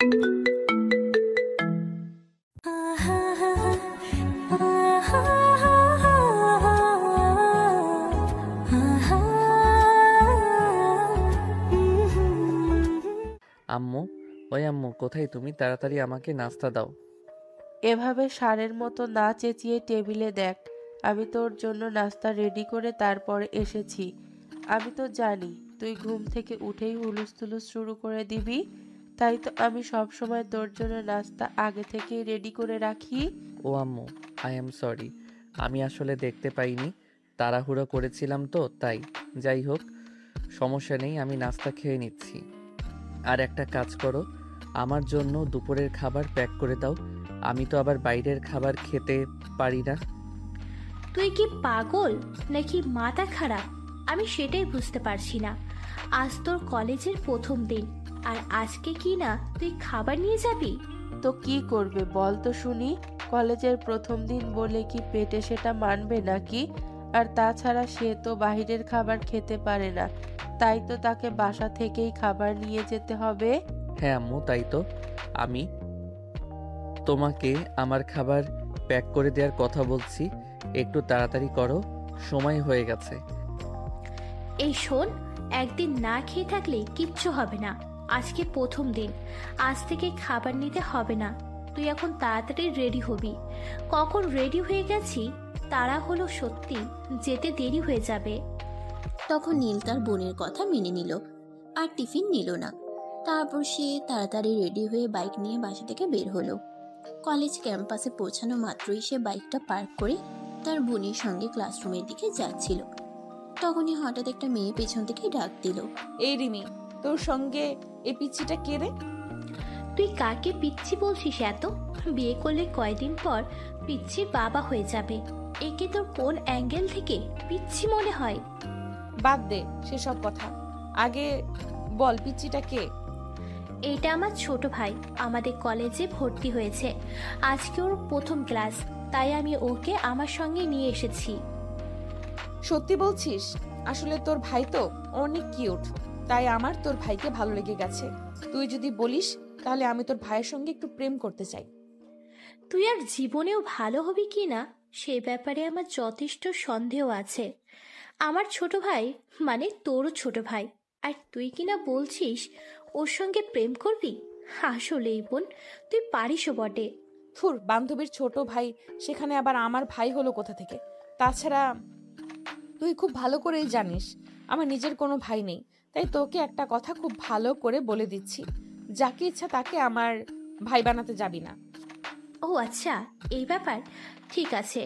আম্মু, ওই আম্মু কোথায় তুমি? তাড়াতাড়ি আমাকে নাস্তা দাও। এভাবে ষাঁড়ের মতো না চেঁচিয়ে টেবিলে দেখ। আমি তোর জন্য নাস্তা রেডি করে তারপরে এসেছি। আমি তো জানি তুই ঘুম থেকে উঠেই হুলুস-থুলুস শুরু করে দিবি, তাই তো আমি সবসময় তোর জন্য নাস্তা আগে থেকেই রেডি করে রাখি। ও আম্মু, আই এম সরি। আমি আসলে দেখতে পাইনি, তাড়াহুড়ো করেছিলাম তো তাই। যাই হোক, সমস্যা নেই, আমি নাস্তা খেয়ে নিচ্ছি। আর একটা কাজ করো, আমার জন্য দুপুরের খাবার প্যাক করে দাও। আমি তো আবার বাইরের খাবার খেতে পারি না। তুই কি পাগল নাকি মাথা খারাপ? আমি সেটাই বুঝতে পারছি না। আজ তোর কলেজের প্রথম দিন, আর আজকে কি না তুই খাবার নিয়ে যাবি? তো কি করবে বল তো শুনি? কলেজের প্রথম দিন বলে কি পেটে সেটা মানবে নাকি? আর তাছাড়া সে তো বাইরের খাবার খেতে পারে না, তাই তো তাকে বাসা থেকেই খাবার নিয়ে যেতে হবে। হ্যাঁ আম্মু, তাই তো। আমি তোমাকে আমার খাবার প্যাক করে দেওয়ার কথা বলছি, একটু তাড়াতাড়ি করো, সময় হয়ে গেছে। এই শোন, একদিন না খেয়ে থাকলে কিচ্ছু হবে না। আজকে প্রথম দিন, আজ থেকে খাবার নিতে হবে না। তুই এখন তাড়াতাড়ি রেডি হবি। কখন রেডি হয়ে গেছি তারা হলো সত্যি, যেতে দেরি হয়ে যাবে। তখন নীল তার বোনের কথা মেনে নিল আর টিফিন নিল না। তারপর সে তাড়াতাড়ি রেডি হয়ে বাইক নিয়ে বাসা থেকে বের হলো। কলেজ ক্যাম্পাসে পৌঁছানো মাত্রই সে বাইকটা পার্ক করে তার বোনের সঙ্গে ক্লাসরুমের দিকে যাচ্ছিল। তখনই হঠাৎ একটা মেয়ে পেছন থেকে ডাক দিল, এই রিমি, তোর সঙ্গে এই পিচ্চিটা কে রে? তুই কাকে পিচ্ছি বলছিস? এত বিয়ে করলে কয়দিন পর পিচ্ছির বাবা হয়ে যাবে। একে তোর কোন অ্যাঙ্গেল থেকে পিচ্ছি মনে হয়? বাদ দে সেসব কথা, আগে বল পিচ্চিটা কে? এটা আমার ছোট ভাই, আমাদের কলেজে ভর্তি হয়েছে। আজকে ওর প্রথম ক্লাস, তাই আমি ওকে আমার সঙ্গে নিয়ে এসেছি। সত্যি বলছিস? আসলে তোর ভাই তো অনেক কিউট, তাই আমার তোর ভাইকে ভালো লেগে গেছে। তুই যদি বলিস তাহলে আমি তোর ভাইয়ের সঙ্গে একটু প্রেম করতে চাই। তুই আর জীবনেও ভালো হবি কি না সে ব্যাপারে আমার যথেষ্ট সন্দেহ আছে। আমার ছোট ভাই মানে তোরও ছোট ভাই, আর তুই কিনা বলছিস ওর সঙ্গে প্রেম করবি? আসলেই বোন, তুই পারিসও বটে। থুর, বান্ধবীর ছোট ভাই, সেখানে আবার আমার ভাই হলো কোথা থেকে? তাছাড়া তুই খুব ভালো করেই জানিস আমার নিজের কোনো ভাই নেই, তাই তোকে একটা কথা খুব ভালো করে বলে দিচ্ছি, যাকে ইচ্ছা তাকে আমার ভাই বানাতে যাবি না। ও আচ্ছা, এই ব্যাপার। ঠিক আছে,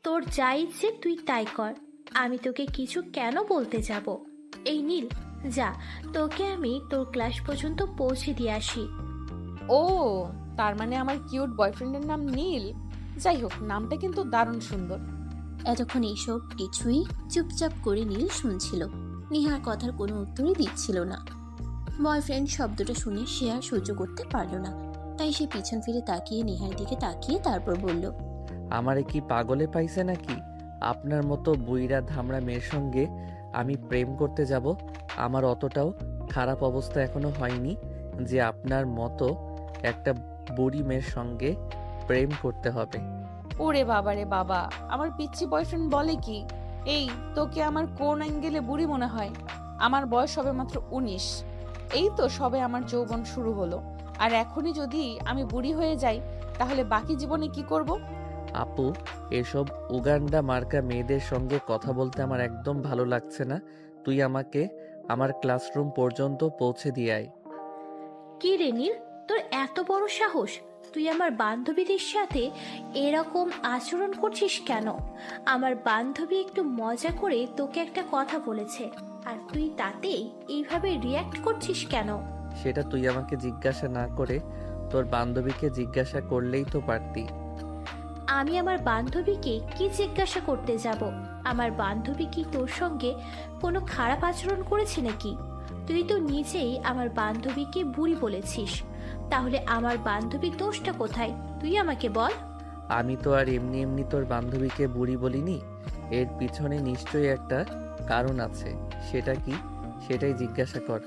তোর যা ইচ্ছে তুই তাই কর। আমি তোকে কিছু কেন বলতে যাব? এই নীল, যা, তোকে আমি তোর ক্লাস পর্যন্ত পৌঁছে দিয়ে আসি। ও, তার মানে আমার কিউট বয়ফ্রেন্ডের নাম নীল? যাই হোক, নামটা কিন্তু দারুণ সুন্দর। এতক্ষণ এইসব কিছুই চুপচাপ করে নীল শুনছিল। নিহার কথার কোনো উত্তরই দিচ্ছিল না। বয়ফ্রেন্ড শব্দটা শুনে সে আর সহ্য করতে পারল না, তাই সে পিছন ফিরে তাকিয়ে নেহার দিকে তাকিয়ে তারপর বলল, আমারে কি পাগলে পাইছে নাকি? আপনার মতো বুইড়া ধামড়া মেয়ের সঙ্গে আমি প্রেম করতে যাব? আমার অতটাও খারাপ অবস্থা এখনো হয়নি যে আপনার মতো একটা বুড়ি মেয়ের সঙ্গে প্রেম করতে হবে। ওরে বাবা রে বাবা, আমার পিচ্চি বয়ফ্রেন্ড বলে কি? এই, তোকে আমার কোন অ্যাঙ্গেলে বুড়ি মনে হয়? আমার বয়স সবে মাত্র 19। এই তো সবে আমার যৌবন শুরু হলো, আর এখনই যদি আমি বুড়ি হয়ে যাই তাহলে বাকি জীবনে কি করব? আপু, এসব উগান্ডা মার্কা মেয়েদের সঙ্গে কথা বলতে আমার একদম ভালো লাগছে না। তুই আমাকে আমার ক্লাসরুম পর্যন্ত পৌঁছে দিয়ে আয়। কি রে নীল, তোর এত বড় সাহস? তুই আমার বান্ধবীদের সাথে এরকম আচরণ করছিস কেন? আমার বান্ধবী একটু মজা করে তোকে একটা কথা বলেছে, আর তুই তাতেই এইভাবে রিয়্যাক্ট করছিস কেন? সেটা তুই আমাকে জিজ্ঞাসা না করে তোর বান্ধবীকে জিজ্ঞাসা করলেই তো পারতি। আমি আমার বান্ধবীকে কি জিজ্ঞাসা করতে যাব? আমার বান্ধবী কি তোর সঙ্গে কোনো খারাপ আচরণ করেছে নাকি? তুই তো নিজেই আমার বান্ধবীকে বুড়ি বলেছিস, তাহলে আমার বান্ধবীর দোষটা কোথায় তুই আমাকে বল। আমি তো আর এমনি এমনি তোর বান্ধবীকে বুড়ি বলিনি, এর পিছনে নিশ্চয়ই একটা কারণ আছে। সেটা কি, সেটাই জিজ্ঞাসা কর।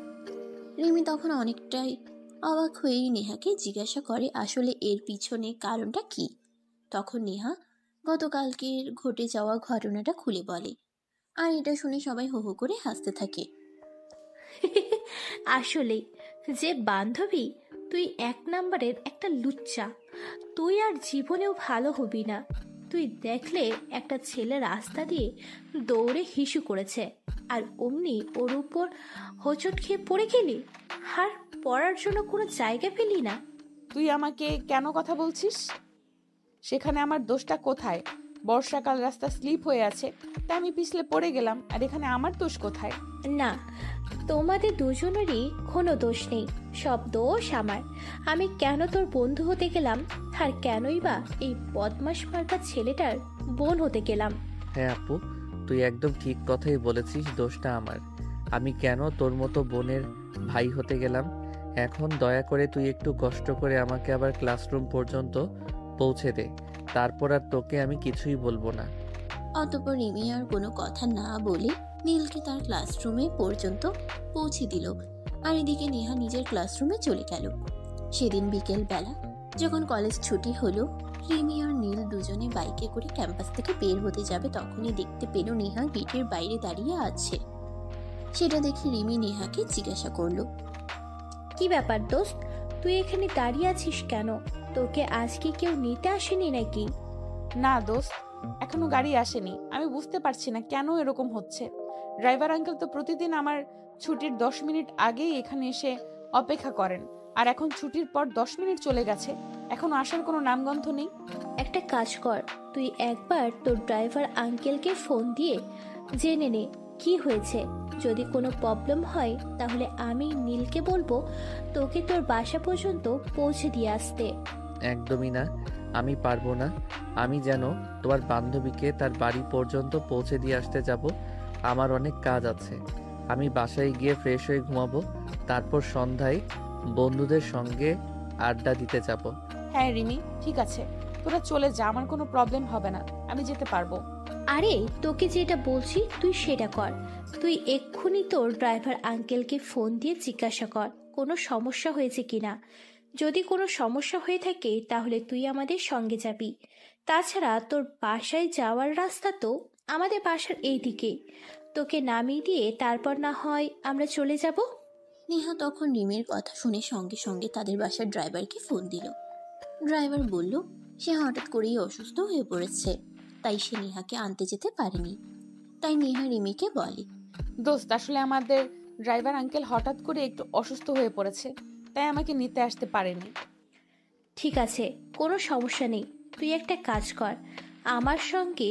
রিমি তখন অনেকটাই অবাক হয়েই নেহাকে জিজ্ঞাসা করে আসলে এর পিছনে কারণটা কি। তখন নেহা গতকালকের ঘটে যাওয়া ঘটনাটা খুলে বলে, আর এটা শুনে সবাই হো হো করে হাসতে থাকে। আসলে যে বান্ধবী, তুই এক নাম্বারের একটা লুচ্চা। তুই আর জীবনেও ভালো হবি না। তুই দেখলে একটা ছেলে রাস্তা দিয়ে দৌড়ে হিসু করেছে, আর অমনি ওর উপর হোঁচট খেয়ে পড়ে গেলি, আর পড়ার জন্য কোনো জায়গা পেলি না। তুই আমাকে কেন কথা বলছিস? সেখানে আমার দোষটা কোথায়? বর্ষাকাল, রাস্তা স্লিপ হয়ে আছে, তাই আমি পিছলে পড়ে গেলাম, আর এখানে আমার দোষ কোথায়? না, তোমাদের দুজনেরই কোনো দোষ নেই, সব দোষ আমার। আমি কেন তোর বন্ধু হতে গেলাম, আর কেনই বা এই বদমাস মার্কা ছেলেটার বোন হতে গেলাম? হ্যাঁ আপু, তুই একদম ঠিক কথাই বলেছিস, দোষটা আমার। আমি কেন তোর মতো বোনের ভাই হতে গেলাম? এখন দয়া করে তুই একটু কষ্ট করে আমাকে আবার ক্লাসরুম পর্যন্ত পৌঁছে দে, তারপর আর তোকে আমি কিছুই বলবো না। অতঃপর রিমি আর কোনো কথা না বলে নীলকে তার ক্লাসরুমে পর্যন্ত পৌঁছে দিল, আর এদিকে নেহা নিজের ক্লাসরুমে চলে গেল। সেদিন বিকেল বেলা যখন কলেজ ছুটি হলো, রিমি আর নীল দুজনে বাইকে করে ক্যাম্পাস থেকে বের হতে যাবে, তখনই দেখতে পেল নেহা গেটের বাইরে দাঁড়িয়ে আছে। সেটা দেখে রিমি নেহাকে জিজ্ঞাসা করলো, কি ব্যাপার দোস্ত, তুই এখানে দাঁড়িয়ে আছিস কেন? তোকে আজকে কেউ নিতে আসেনি নাকি? না দোস্ত, এখনো গাড়ি আসেনি। আমি বুঝতে পারছি না কেন এরকম হচ্ছে। ড্রাইভার আঙ্কেল তো প্রতিদিন আমার ছুটির 10 মিনিট আগেই এখানে এসে অপেক্ষা করেন, আর এখন ছুটির পর 10 মিনিট চলে গেছে, এখনো আসার কোনো নামগন্ধ নেই। একটা কাজ কর, তুই একবার তোর ড্রাইভার আঙ্কেলকে ফোন দিয়ে জেনে নে কি হয়েছে। যদি কোনো প্রবলেম হয় তাহলে আমি নীলকে বলবো তোকে তোর বাসা পর্যন্ত পৌঁছে দিয়ে আসতে। একদমই না, আমি পারবো না। আমি যেন তোমার বান্ধবীকে তার বাড়ি পর্যন্ত পৌঁছে দিয়ে আসতে যাব। আমার অনেক কাজ আছে। আমি বাসায় গিয়ে ফ্রেশ হয়ে ঘুমাবো, তারপর সন্ধ্যায় বন্ধুদের সঙ্গে আড্ডা দিতে যাব। হ্যাঁ রিমি, ঠিক আছে, তোরা চলে যা, আমার কোনো প্রবলেম হবে না, আমি যেতে পারবো। আরে তোকে যেটা বলছি তুই সেটা কর। তুই এক্ষুনি তোর ড্রাইভার আঙ্কেলকে ফোন দিয়ে জিজ্ঞাসা কর কোনো সমস্যা হয়েছে কিনা। যদি কোনো সমস্যা হয়ে থাকে তাহলে তুই আমাদের সঙ্গে যাবি। তাছাড়া তোর বাসায় যাওয়ার রাস্তা তো আমাদের বাসার এই দিকে, তোকে নামিয়ে দিয়ে তারপর না হয় আমরা চলে যাব। নেহা তখন রিমির কথা শুনে সঙ্গে সঙ্গে তাদের বাসার ড্রাইভারকে ফোন দিল। ড্রাইভার বলল সে হঠাৎ করেই অসুস্থ হয়ে পড়েছে, তাই সে নেহাকে আনতে যেতে পারেনি। তাই নেহা রিমিকে বলে, দোস্ত, আসলে আমাদের ড্রাইভার আঙ্কেল হঠাৎ করে একটু অসুস্থ হয়ে পড়েছে, তাই আমাকে নিতে আসতে পারেনি। ঠিক আছে, কোনো সমস্যা নেই। তুই একটা কাজ কর, আমার সঙ্গে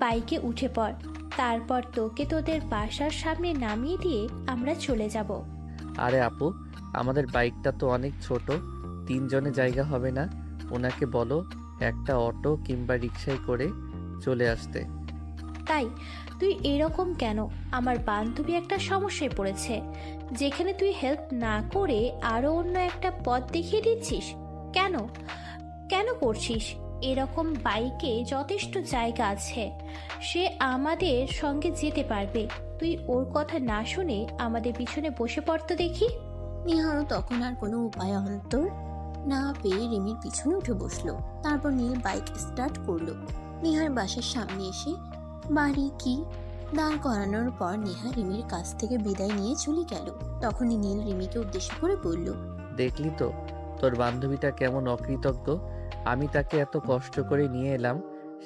বাইকে উঠে পড়, তারপর তোকে তোদের বাসার সামনে নামিয়ে দিয়ে আমরা চলে যাব। আরে আপু, আমাদের বাইকটা তো অনেক ছোট, 3 জনে জায়গা হবে না। ওনাকে বলো একটা অটো কিংবা রিকশায় করে চলে আসতে। তাই তুই এরকম কেন? আমার বান্ধবী একটা সমস্যায় পড়েছে, যেখানে তুই হেল্প না করে আরো অন্য একটা পথ দেখিয়ে দিচ্ছিস। কেন কেন করছিস এরকম? বাইকে যথেষ্ট জায়গা আছে, সে আমাদের সঙ্গে যেতে পারবে। তুই ওর কথা না শুনে আমাদের পিছনে বসে পড়তো দেখি। নেহারও তখন আর কোনো উপায় অন্তর না পেয়ে রিমির পিছনে উঠে বসলো। তারপর নীল বাইক স্টার্ট করলো। নেহার বাসার সামনে এসে বাড়ি কি দাঁড় করানোর পর নেহা রিমির কাছ থেকে বিদায় নিয়ে চলে গেল। তখনই নীল রিমিকে উদ্দেশ্য করে বলল, দেখলি তো তোর বান্ধবীটা কেমন অকৃতজ্ঞ। আমি তাকে এত কষ্ট করে নিয়ে এলাম,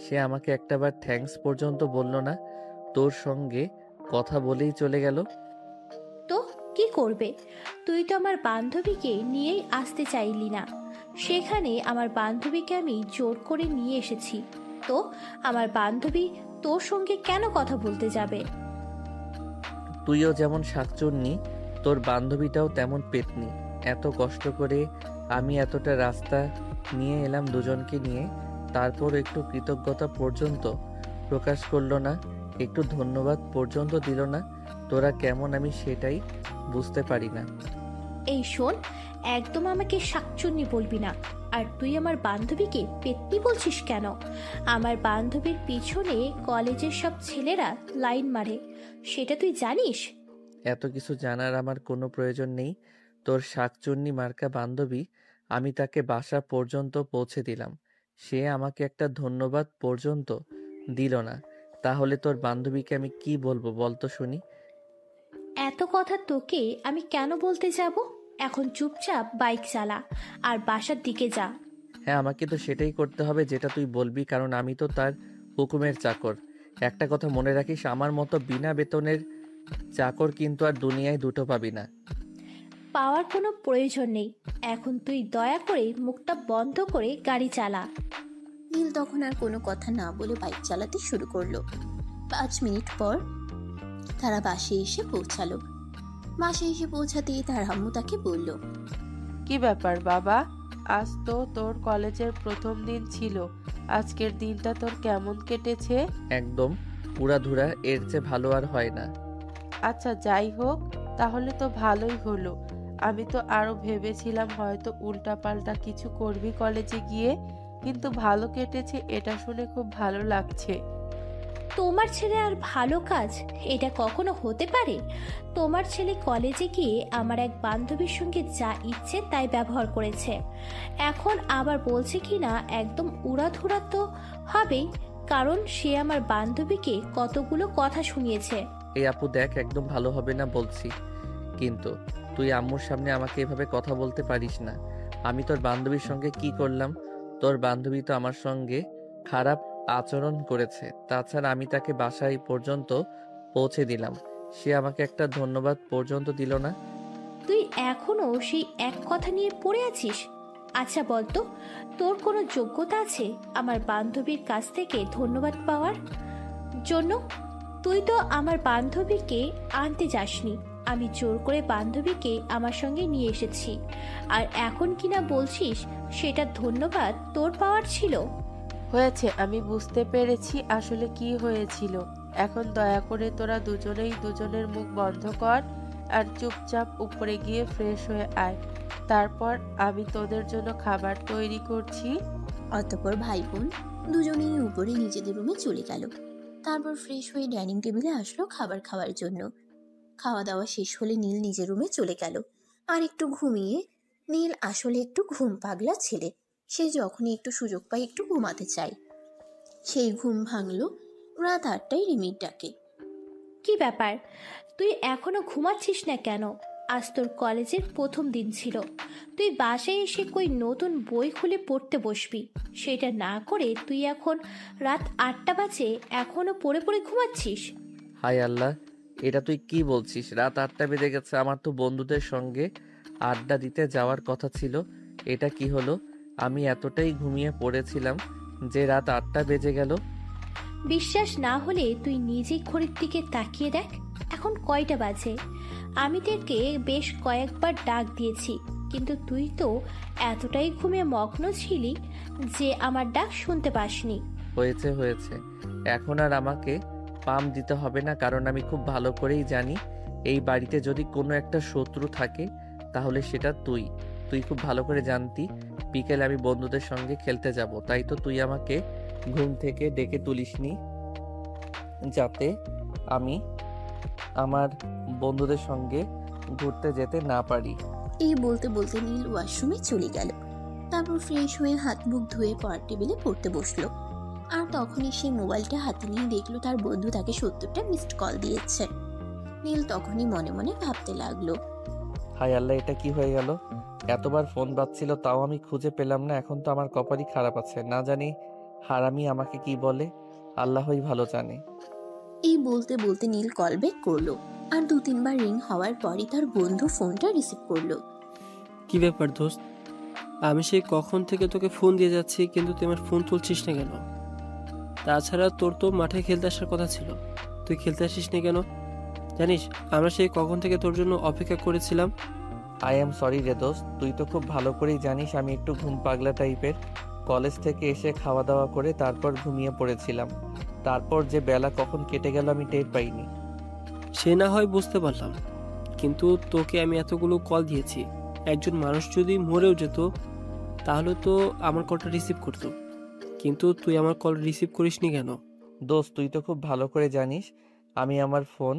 সে আমাকে একটাবার থ্যাঙ্কস পর্যন্ত বলল না। তোর সঙ্গে কথা বলেই চলে গেল। তো কি করবে? তুই তো আমার বান্ধবীকে নিয়েই আসতে চাইলি না, সেখানে আমার বান্ধবীকে আমি জোর করে নিয়ে এসেছি। তো আমার বান্ধবী তোর সঙ্গে কেন কথা বলতে যাবে? তুইও যেমন শাকচুন্নি, তোর বান্ধবীটাও তেমন পেতনি। এত কষ্ট করে আমি এতটা রাস্তা নিয়ে এলাম দুজনকে নিয়ে, তারপর একটু কৃতজ্ঞতা পর্যন্ত প্রকাশ করলো না, একটু ধন্যবাদ পর্যন্ত দিল না। তোরা কেমন আমি সেটাই বুঝতে পারি না। এই শোন, একদম আমাকে শাকচুন্নি বলবি না। আর তুই আমার বান্ধবীকে পেতনি বলছিস কেন? আমার বান্ধবীর পিছনে কলেজের সব ছেলেরা লাইন মারে, সেটা তুই জানিস? এত কিছু জানার আমার কোনো প্রয়োজন নেই। তোর শাকচুন্নি মার্কা বান্ধবী, আমি তাকে বাসা পর্যন্ত পৌঁছে দিলাম, সে আমাকে একটা ধন্যবাদ পর্যন্ত দিল না। তাহলে তোর বান্ধবীকে আমি কি বলবো বলতো শুনি? এত কথা তোকে আমি কেন বলতে যাব? এখন চুপচাপ বাইক চালা আর বাসার দিকে যা। হ্যাঁ, আমাকে তো সেটাই করতে হবে যেটা তুই বলবি, কারণ আমি তো তার হুকুমের চাকর। একটা কথা মনে রাখিস, আমার মতো বিনা বেতনের চাকর কিন্তু আর দুনিয়ায় দুটো পাবি না। পাওয়ার কোনো প্রয়োজন নেই। এখন তুই দয়া করে মুখটা বন্ধ করে গাড়ি চালা। নীল তখন আর কোনো কথা না বলে বাইক চালাতে শুরু করলো। 5 মিনিট পর তারা বাসে এসে পৌঁছালো। বাসে এসে পৌঁছাতেই তার আম্মু তাকে বলল, কি ব্যাপার বাবা? আজ তো তোর কলেজের প্রথম দিন ছিল। আজকের দিনটা তোর কেমন কেটেছে? একদম উড়াধুরা, এর চেয়ে ভালো আর হয় না। আচ্ছা, যাই হোক, তাহলে তো ভালোই হলো। আমি তো আরো ভেবেছিলাম হয়তো উল্টাপাল্টা কিছু করবি কলেজে গিয়ে, কিন্তু ভালো কেটেছে এটা শুনে খুব ভালো লাগছে। তোমার ছেলে আর ভালো কাজ, এটা কখনো হতে পারে? তোমার ছেলে কলেজে গিয়ে আমার এক বান্ধবীর সঙ্গে যা ইচ্ছে তাই ব্যবহার করেছে, এখন আবার বলছে কি না একদম উড়াধুরা তো হবেই, কারণ সে আমার বান্ধবীকে কতগুলো কথা শুনিয়েছে। এই আপু দেখ, একদম ভালো হবে না বলছি, কিন্তু তুই আম্মুর সামনে আমাকে এভাবে কথা বলতে পারিস না। আমি তোর বান্ধবীর সঙ্গে কি করলাম? তোর বান্ধবী তো আমার সঙ্গে খারাপ আচরণ করেছে, তাছাড়া আমি তাকে বাসায় পর্যন্ত পৌঁছে দিলাম, সে আমাকে একটা ধন্যবাদ পর্যন্ত দিল না। তুই এখনো সেই এক কথা নিয়ে পড়ে আছিস? আচ্ছা বলতো, তোর কোনো যোগ্যতা আছে আমার বান্ধবীর কাছ থেকে ধন্যবাদ পাওয়ার জন্য? তুই তো আমার বান্ধবীকে আনতে যাসনি, আমি জোর করে বান্ধবীকে আমার সঙ্গে নিয়ে এসেছি, আর এখন কিনা বলছিস সেটা ধন্যবাদ তোর পাওয়ার ছিল? হয়েছে, আমি বুঝতে পেরেছি আসলে কি হয়েছিল। এখন দয়া করে তোরা দুজনেই দুজনের মুখ বন্ধ কর আর চুপচাপ উপরে গিয়ে ফ্রেশ হয়ে আয়। তারপর আমি তোদের জন্য খাবার তৈরি করছি। অতঃপর ভাই বোন দুজনেই উপরে নিজেদের রুমে চলে গেল। তারপর ফ্রেশ হয়ে ডাইনিং টেবিলে আসলো খাবার খাওয়ার জন্য। খাওয়া দাওয়া শেষ হলে নীল নিজের রুমে চলে গেল। আর একটু ঘুমিয়ে, নীল আসলে একটু ঘুম পাগলা ছেলে, সে যখনই একটু সুযোগ পায় একটু ঘুমাতে চায়। সেই ঘুম ভাঙলো রাত 8টায় রিমির ডাকে। কি ব্যাপার, তুই এখনো ঘুমাচ্ছিস না কেন? আজ তোর কলেজের প্রথম দিন ছিল, তুই বাসায় এসে কই নতুন বই খুলে পড়তে বসবি, সেটা না করে তুই এখন রাত 8টা বাজে এখনো পড়ে পড়ে ঘুমাচ্ছিস? হায় আল্লাহ, এটা তুই কি বলছিস? রাত 8টা বেজে গেছে, আমার তো বন্ধুদের সঙ্গে আড্ডা দিতে যাওয়ার কথা ছিল। এটা কি হলো? আমি এতটাই ঘুমিয়ে পড়েছিলাম যে রাত 8টা বেজে গেল। বিশ্বাস না হলে তুই নিজেই ঘড়ির দিকে তাকিয়ে দেখ, এখন কয়টা বাজে। আমি তোকে বেশ কয়েকবার ডাক দিয়েছি, কিন্তু তুই তো এতটাই ঘুমে মগ্ন ছিলি যে আমার ডাক শুনতে পাসনি। হয়েছে হয়েছে, এখন আর আমাকে পাম দিতে হবে না, কারণ আমি খুব ভালো করেই জানি এই বাড়িতে যদি কোনো একটা শত্রু থাকে তাহলে সেটা তুই। তুই খুব ভালো করে জানতি বিকেলে আমি বন্ধুদের সঙ্গে খেলতে যাব, তাই তো তুই আমাকে ঘুম থেকে ডেকে তুলিসনি যাতে আমি আমার বন্ধুদের সঙ্গে ঘুরতে যেতে না পারি। এই বলতে বলতে নীল ওয়াশরুমে চলে গেল। তারপর ফ্রেশ হয়ে হাত মুখ ধুয়ে পড়ার টেবিলে পড়তে বসলো। আর তখনই সে মোবাইলটা হাতে নিয়ে দেখলো তার বন্ধু তাকে 70টা মিসড কল দিয়েছে। নীল তখনই মনে মনে ভাবতে লাগলো, হায় আল্লাহ, এটা কি হয়ে গেল? এতবার ফোন বাজছিল তাও আমি খুঁজে পেলাম না, এখন তো আমার কপালই খারাপ আছে, না জানি হারামি আমাকে কি বলে, আল্লাহই ভালো জানে। এই বলতে বলতে নীল কল ব্যাক করলো। আর 2-3 বার রিং হওয়ার পরই তার বন্ধু ফোনটা রিসিভ করলো। কি ব্যাপার দোস্ত, আমি সেই কখন থেকে তোকে ফোন দিয়ে যাচ্ছি কিন্তু তুই আমার ফোন তুলছিস না কেন? তাছাড়া তোর তো মাঠে খেলতে আসার কথা ছিল, তুই খেলতে আসিস না কেন? জানিস আমরা সেই কখন থেকে তোর জন্য অপেক্ষা করেছিলাম। আই এম সরি রে দোস্ত, তুই তো খুব ভালো করেই জানিস আমি একটু ঘুম পাগলা টাইপের। কলেজ থেকে এসে খাওয়া দাওয়া করে তারপর ঘুমিয়ে পড়েছিলাম, তারপর যে বেলা কখন কেটে গেল আমি টের পাইনি। সে না হয় বুঝতে পারলাম, কিন্তু তোকে আমি এতগুলো কল দিয়েছি, একজন মানুষ যদি মরেও যেত তাহলে তো আমার কলটা রিসিভ করতো, কিন্তু তুই আমার কল রিসিভ করিসনি কেন? দোস্ত, তুই তো খুব ভালো করে জানিস আমি আমার ফোন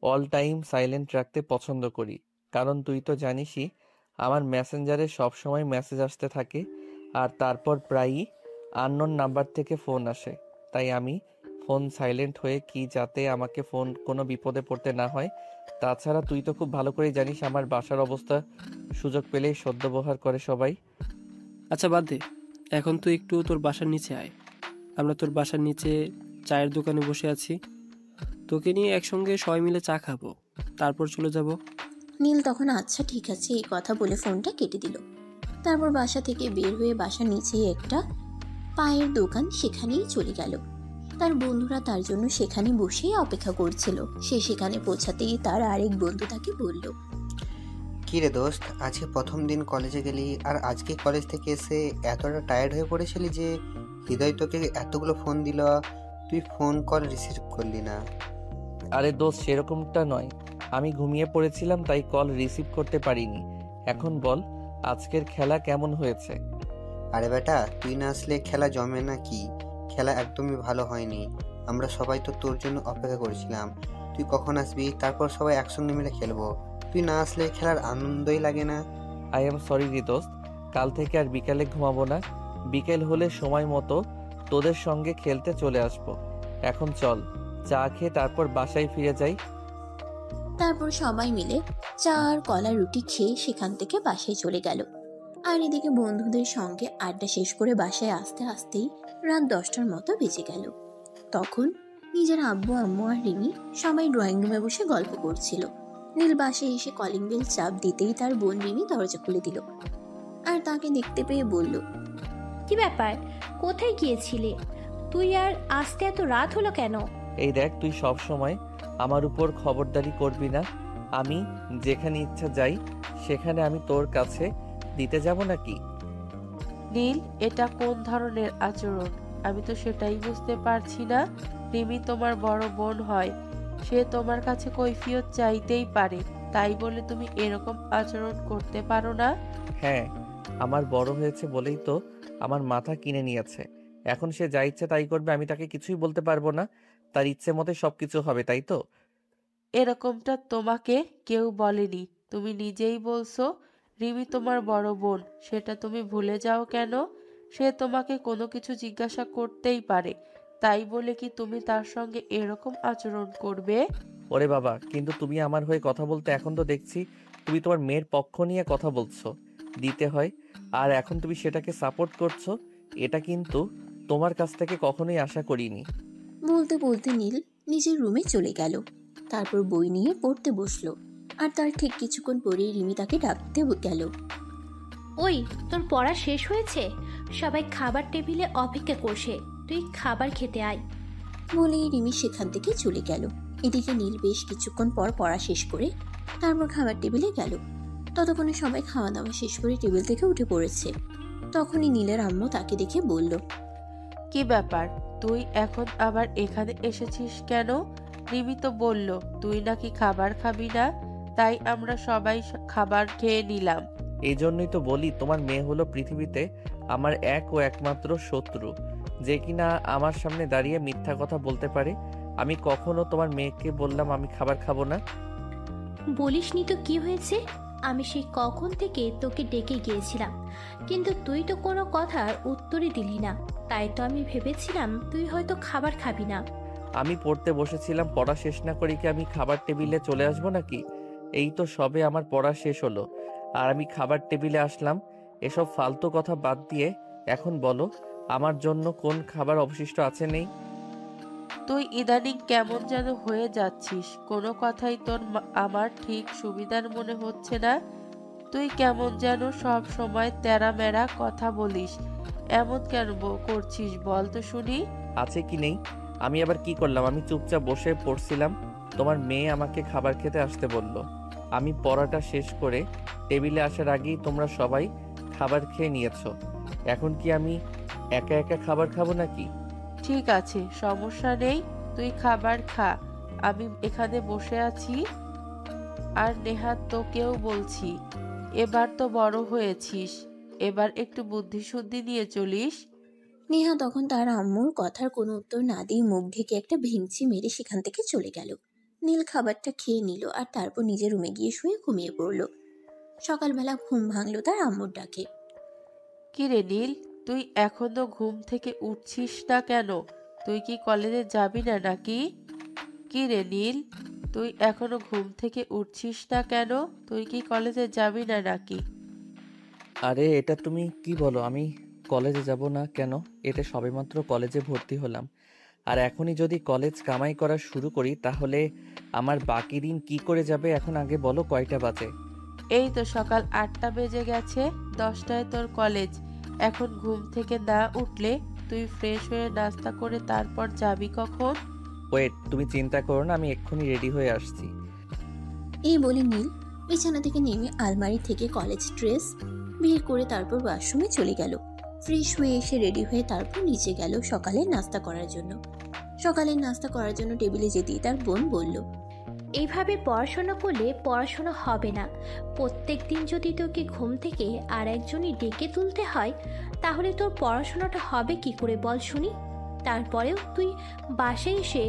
অল টাইম সাইলেন্ট রাখতে পছন্দ করি, কারণ তুই তো জানিসই আমার মেসেঞ্জারে সবসময় মেসেজ আসতে থাকে, আর তারপর প্রায়ই আননোন নাম্বার থেকে ফোন আসে। তাই আমি ফোন সাইলেন্ট হয়ে কি, যাতে আমাকে ফোন কোনো বিপদে পড়তে না হয়। তাছাড়া তুই তো খুব ভালো করেই জানিস আমার বাসার অবস্থা, সুযোগ পেলেই সদ্ব্যবহার করে সবাই। আচ্ছা বাদ দে, এখন তুই একটু তোর বাসার নিচে আয়। আমরা তোর বাসার নিচে চায়ের দোকানে বসে আছি, তোকে নিয়ে একসঙ্গে সবাই মিলে চা খাবো, তারপর চলে যাব। নীল তখন আচ্ছা ঠিক আছে এই কথা বলে ফোনটা কেটে দিল। তারপর বাসা থেকে বের হয়ে বাসার নিচেই একটা পায়ের দোকান, সেখানেই চলে গেল। তার বন্ধুরা তার জন্য সেখানে বসেই অপেক্ষা করছিল। সে সেখানে পৌঁছাতেই তার আরেক বন্ধু তাকে বলল, কি রে দোস্ত, আজকে প্রথম দিন কলেজে গেলি, আর আজকে কলেজ থেকে এসে এতটা টায়ার্ড হয়ে পড়েছিলি যে হৃদয় তোকে এতগুলো ফোন দিল, তুই ফোন কল রিসিভ করলি না। আরে দোস্ত, সেরকমটা নয়, আমি ঘুমিয়ে পড়েছিলাম তাই কল রিসিভ করতে পারিনি। এখন বল, আজকের খেলা কেমন হয়েছে? আরে বেটা, তুই না আসলে খেলা জমে না কি? খেলা একদমই ভালো হয়নি। আমরা সবাই তো তোর জন্য অপেক্ষা করেছিলাম, তুই কখন আসবি, তারপর সবাই একসঙ্গে মিলে খেলবো। তুই না আসলে খেলার আনন্দই লাগে না। আই এম সরি রে দোস্ত, কাল থেকে আর বিকালে ঘুমাবো না। বিকেল হলে সময় মতো তোদের সঙ্গে খেলতে চলে আসবো। এখন চল, চা খেয়ে তারপর বাসায় ফিরে যাই। তারপর সবাই মিলে চা আর কলা রুটি খেয়ে সেখান থেকে বাসায় চলে গেল। আর এদিকে বন্ধুদের সঙ্গে আড্ডা শেষ করে বাসায় আসতে আসতেই রাত 10টার মতো বেজে গেল। তখন নিজের আব্বু আম্মু আর রিমি সবাই ড্রয়িং রুমে বসে গল্প করছিল। নীল বাসায় এসে কলিং বেল চাপ দিতেই তার বোন রিমি দরজা খুলে দিল আর তাকে দেখতে পেয়ে বলল, কি ব্যাপার, কোথায় গিয়েছিলে? তুই আর আসতে এত রাত হলো কেন? এই দেখ, তুই সব সময় আমার উপর খবরদারি করবি না। আমি যেখানে ইচ্ছা যাই, সেখানে আমি তোর কাছে দিতে যাব নাকি? নীল, এটা কোন ধরনের আচরণ? আমি তো সেটাই বুঝতে পারছি না। রিমি তোমার বড় বোন হয়, সে তোমার কাছে কৈফিয়ত চাইতেই পারে, তাই বলে তুমি এরকম আচরণ করতে পারো না? হ্যাঁ, আমার বড় হয়েছে বলেই তো আমার মাথা কিনে নিয়েছে। এখন সে যা ইচ্ছে তাই করবে, আমি তাকে কিছুই বলতে পারবো না। তার ইচ্ছে মতে সবকিছু হবে, তাই তো? এরকমটা তোমাকে কেউ বলেনি, তুমি নিজেই বলছো। রিমি তোমার বড় বোন, সেটা তুমি ভুলে যাও কেন? সে তোমাকে কোনো কিছু জিজ্ঞাসা করতেই পারে, তাই বলে কি তুমি তার সঙ্গে এরকম আচরণ করবে? ওরে বাবা, কিন্তু তুমি আমার হয়ে কথা বলতে এখন তো দেখছি তুমি তোমার মেয়ের পক্ষ নিয়ে কথা বলছো। দিতে হয়, আর এখন তুমি সেটাকে সাপোর্ট করছো। এটা কিন্তু তোমার কাছ থেকে কখনোই আশা করিনি। বলতে বলতে নীল নিজের রুমে চলে গেল। তারপর বই নিয়ে পড়তে বসলো। আর তার ঠিক কিছুক্ষণ পরেই রিমি তাকে ডাকতে গেল। ওই, তোর পড়া শেষ হয়েছে? সবাই খাবার টেবিলে অপেক্ষা করছে, তুই খাবার খেতে আয়। বলেই রিমি সেখান থেকে চলে গেল। এদিকে নীল বেশ কিছুক্ষণ পর পড়া শেষ করে তারপর খাবার টেবিলে গেল। ততক্ষণে সবাই খাওয়া দাওয়া শেষ করে টেবিল থেকে উঠে পড়েছে। তখনই নীলের আম্মু তাকে দেখে বলল, কি ব্যাপার, তুই এখন আবার এখানে এসেছিস কেন? রিমি তো বলল তুই নাকি খাবার খাবি না, তাই আমরা সবাই খাবার খেয়ে নিলাম। এই জন্যই তো বলি, তোমার মেয়ে হলো পৃথিবীতে আমার এক ও একমাত্র শত্রু, যে কিনা আমার সামনে দাঁড়িয়ে মিথ্যা কথা বলতে পারে। আমি কখনো তোমার মেয়েকে বললাম আমি খাবার খাবো না? বলিসনি তো কি হয়েছে? আমি সেই কখন থেকে তোকে ডেকে গিয়েছিলাম, কিন্তু তুই তো কোনো কথার উত্তরই দিলি না। তাই তো আমি ভেবেছিলাম তুই হয়তো খাবার খাবি না। আমি পড়তে বসেছিলাম, পড়া শেষ না করে কি আমি খাবার টেবিলে চলে আসবো নাকি? এই তো সবে আমার পড়া শেষ হলো, আর আমি খাবার টেবিলে আসলাম। এসব ফালতু কথা বাদ দিয়ে এখন বলো, আমার জন্য কোন খাবার অবশিষ্ট আছে নেই? তুই ইদানিং কেমন যেন হয়ে যাচ্ছিস, কোনো কথাই তোর আমার ঠিক সুবিধার মনে হচ্ছে না। তুই কেমন যেন সব সময় তেরা মেরা কথা বলিস, এমন কেন করছিস বল তো শুনি? আছে কি নেই? আমি আবার কি করলাম? আমি চুপচাপ বসে পড়ছিলাম, তোমার মেয়ে আমাকে খাবার খেতে আসতে বলল। আমি পড়াটা শেষ করে টেবিলে আসার আগেই তোমরা সবাই খাবার খেয়ে নিয়েছো। এখন কি আমি একা একা খাবার খাবো নাকি? ঠিক আছে, সমস্যা নেই, তুই খাবার খা। আমি এখানে বসে আছি। আর নেহাত তোকেও বলছি, এবার তো বড় হয়েছিস, এবার একটু বুদ্ধি শুদ্ধি নিয়ে চলিস। নেহা তখন তার আম্মুর কথার কোনো উত্তর না দিয়ে মুখ ঢেকে একটা ভেঙচি মেরে সেখান থেকে চলে গেল। নীল খাবারটা খেয়ে নিল আর তারপর নিজের রুমে গিয়ে শুয়ে ঘুমিয়ে পড়ল। সকালবেলা ঘুম ভাঙলো তার আম্মুর ডাকে। কি রে নীল, তুই এখনো ঘুম থেকে উঠছিস না কেন? তুই কি কলেজে যাবি না নাকি? কি রে নীল, তুই এখনো ঘুম থেকে উঠছিস না কেন? তুই কি কলেজে যাবি না নাকি? আরে এটা তুমি কি বলো? আমি কলেজে যাব না কেন? এটা সবেমাত্র কলেজে ভর্তি হলাম। আর এখনই যদি কলেজ কামাই করা শুরু করি তাহলে আমার বাকি দিন কি করে যাবে? এখন আগে বলো কয়টা বাজে? এই তো সকাল 8টা বেজে গেছে, 10টায় তোর কলেজ। এখন ঘুম থেকে না উঠলে তুই ফ্রেশ হয়ে নাস্তা করে তারপর যাবি কখন? ওয়েট, তুমি চিন্তা করো না, আমি এক্ষুনি রেডি হয়ে আসছি। এই বলে নীল বিছানা থেকে নেমে আলমারি থেকে কলেজ ড্রেস বের করে তারপর ওয়াশরুমে চলে গেল। ফ্রেশ হয়ে এসে রেডি হয়ে তারপর নিচে গেল সকালের নাস্তা করার জন্য। সকালের নাস্তা করার জন্য টেবিলে যেতেই তার বোন বলল, এইভাবে পড়াশোনা করলে পড়াশোনা হবে না। প্রত্যেক দিন যদি তোকে ঘুম থেকে আর একজনই ডেকে তুলতে হয়, তাহলে তোর পড়াশোনাটা হবে কি করে বল শুনি? তারপরেও তুই বাসায় এসে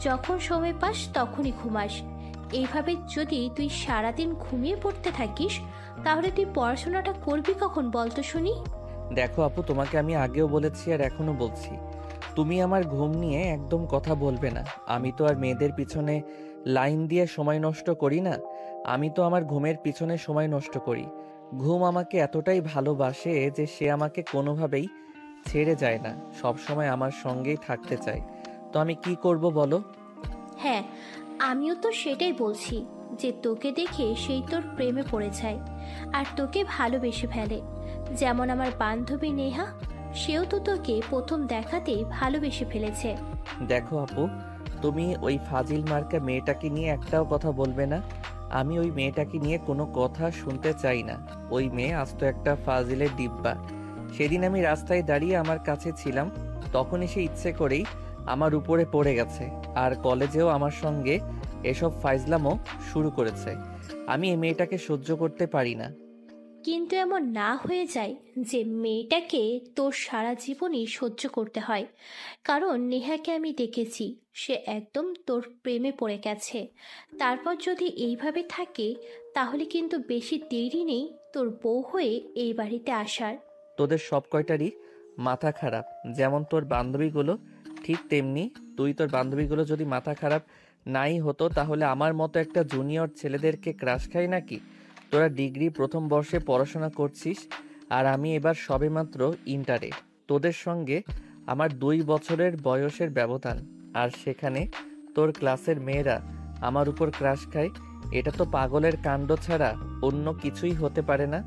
যখন সময় পাস তখনই ঘুমাস। এইভাবে যদি তুই সারাদিন ঘুমিয়ে পড়তে থাকিস, তাহলে তুই পড়াশোনাটা করবি কখন বল তো শুনি? দেখো আপু, তোমাকে আমি আগেও বলেছি আর এখনো বলছি, তুমি আমার ঘুম নিয়ে একদম কথা বলবে না। আমি তো আর মেয়েদের পিছনে লাইন দিয়ে সময় নষ্ট করি না। আমি তো আমার ঘুমের পিছনে সময় নষ্ট করি। ঘুম আমাকে এতটাই ভালোবাসে যে সে আমাকে কোনোভাবেই ছেড়ে যায় না, সব সময় আমার সঙ্গেই থাকতে চায়। তো আমি কি করব বলো? হ্যাঁ, আমিও তো সেটাই বলছি যে তোকে দেখে সেই তোর প্রেমে পড়ে যায় আর তোকে ভালোবেসে ফেলে। যেমন আমার বান্ধবী নেহা, সেও তো তোকে প্রথম দেখাতেই ভালোবেসে ফেলেছে। দেখো আপু, তুমি ওই ফাজিল মার্কা মেয়েটাকে নিয়ে একটাও কথা বলবে না। আমি ওই মেয়েটাকে নিয়ে কোনো কথা শুনতে চাই না। ওই মেয়ে আস্ত একটা ফাজিলের ডিব্বা। সেদিন আমি রাস্তায় দাঁড়িয়ে আমার কাছে ছিলাম, তখনই সে ইচ্ছে করেই আমার উপরে পড়ে গেছে আর কলেজেও আমার সঙ্গে এসব ফাইজলামও শুরু করেছে। আমি এই মেয়েটাকে সহ্য করতে পারি না। কিন্তু এমন না হয়ে যায় যে মেয়েটাকে তোর সারা জীবনই সহ্য করতে হয়। কারণ নেহাকে আমি দেখেছি, সে একদম তোর প্রেমে পড়ে গেছে। তারপর যদি এইভাবে থাকে, তাহলে কিন্তু বেশি দেরি নেই তোর বউ হয়ে এই বাড়িতে আসার। তোদের সব কয়টারই মাথা খারাপ। যেমন তোর বান্ধবীগুলো, ঠিক তেমনি তুই। তোর বান্ধবীগুলো যদি মাথা খারাপ নাই হতো তাহলে আমার মতো একটা জুনিয়র ছেলেদেরকে ক্রাশ খাই নাকি? তোরা ডিগ্রি প্রথম বর্ষে পড়াশোনা করছিস আর আমি এবার সবেমাত্র ইন্টারে। তোদের সঙ্গে আমার 2 বছরের বয়সের ব্যবধান, আর সেখানে তোর ক্লাসের মেয়েরা আমার উপর ক্রাশ খায়। এটা তো পাগলের কাণ্ড ছাড়া অন্য কিছুই হতে পারে না।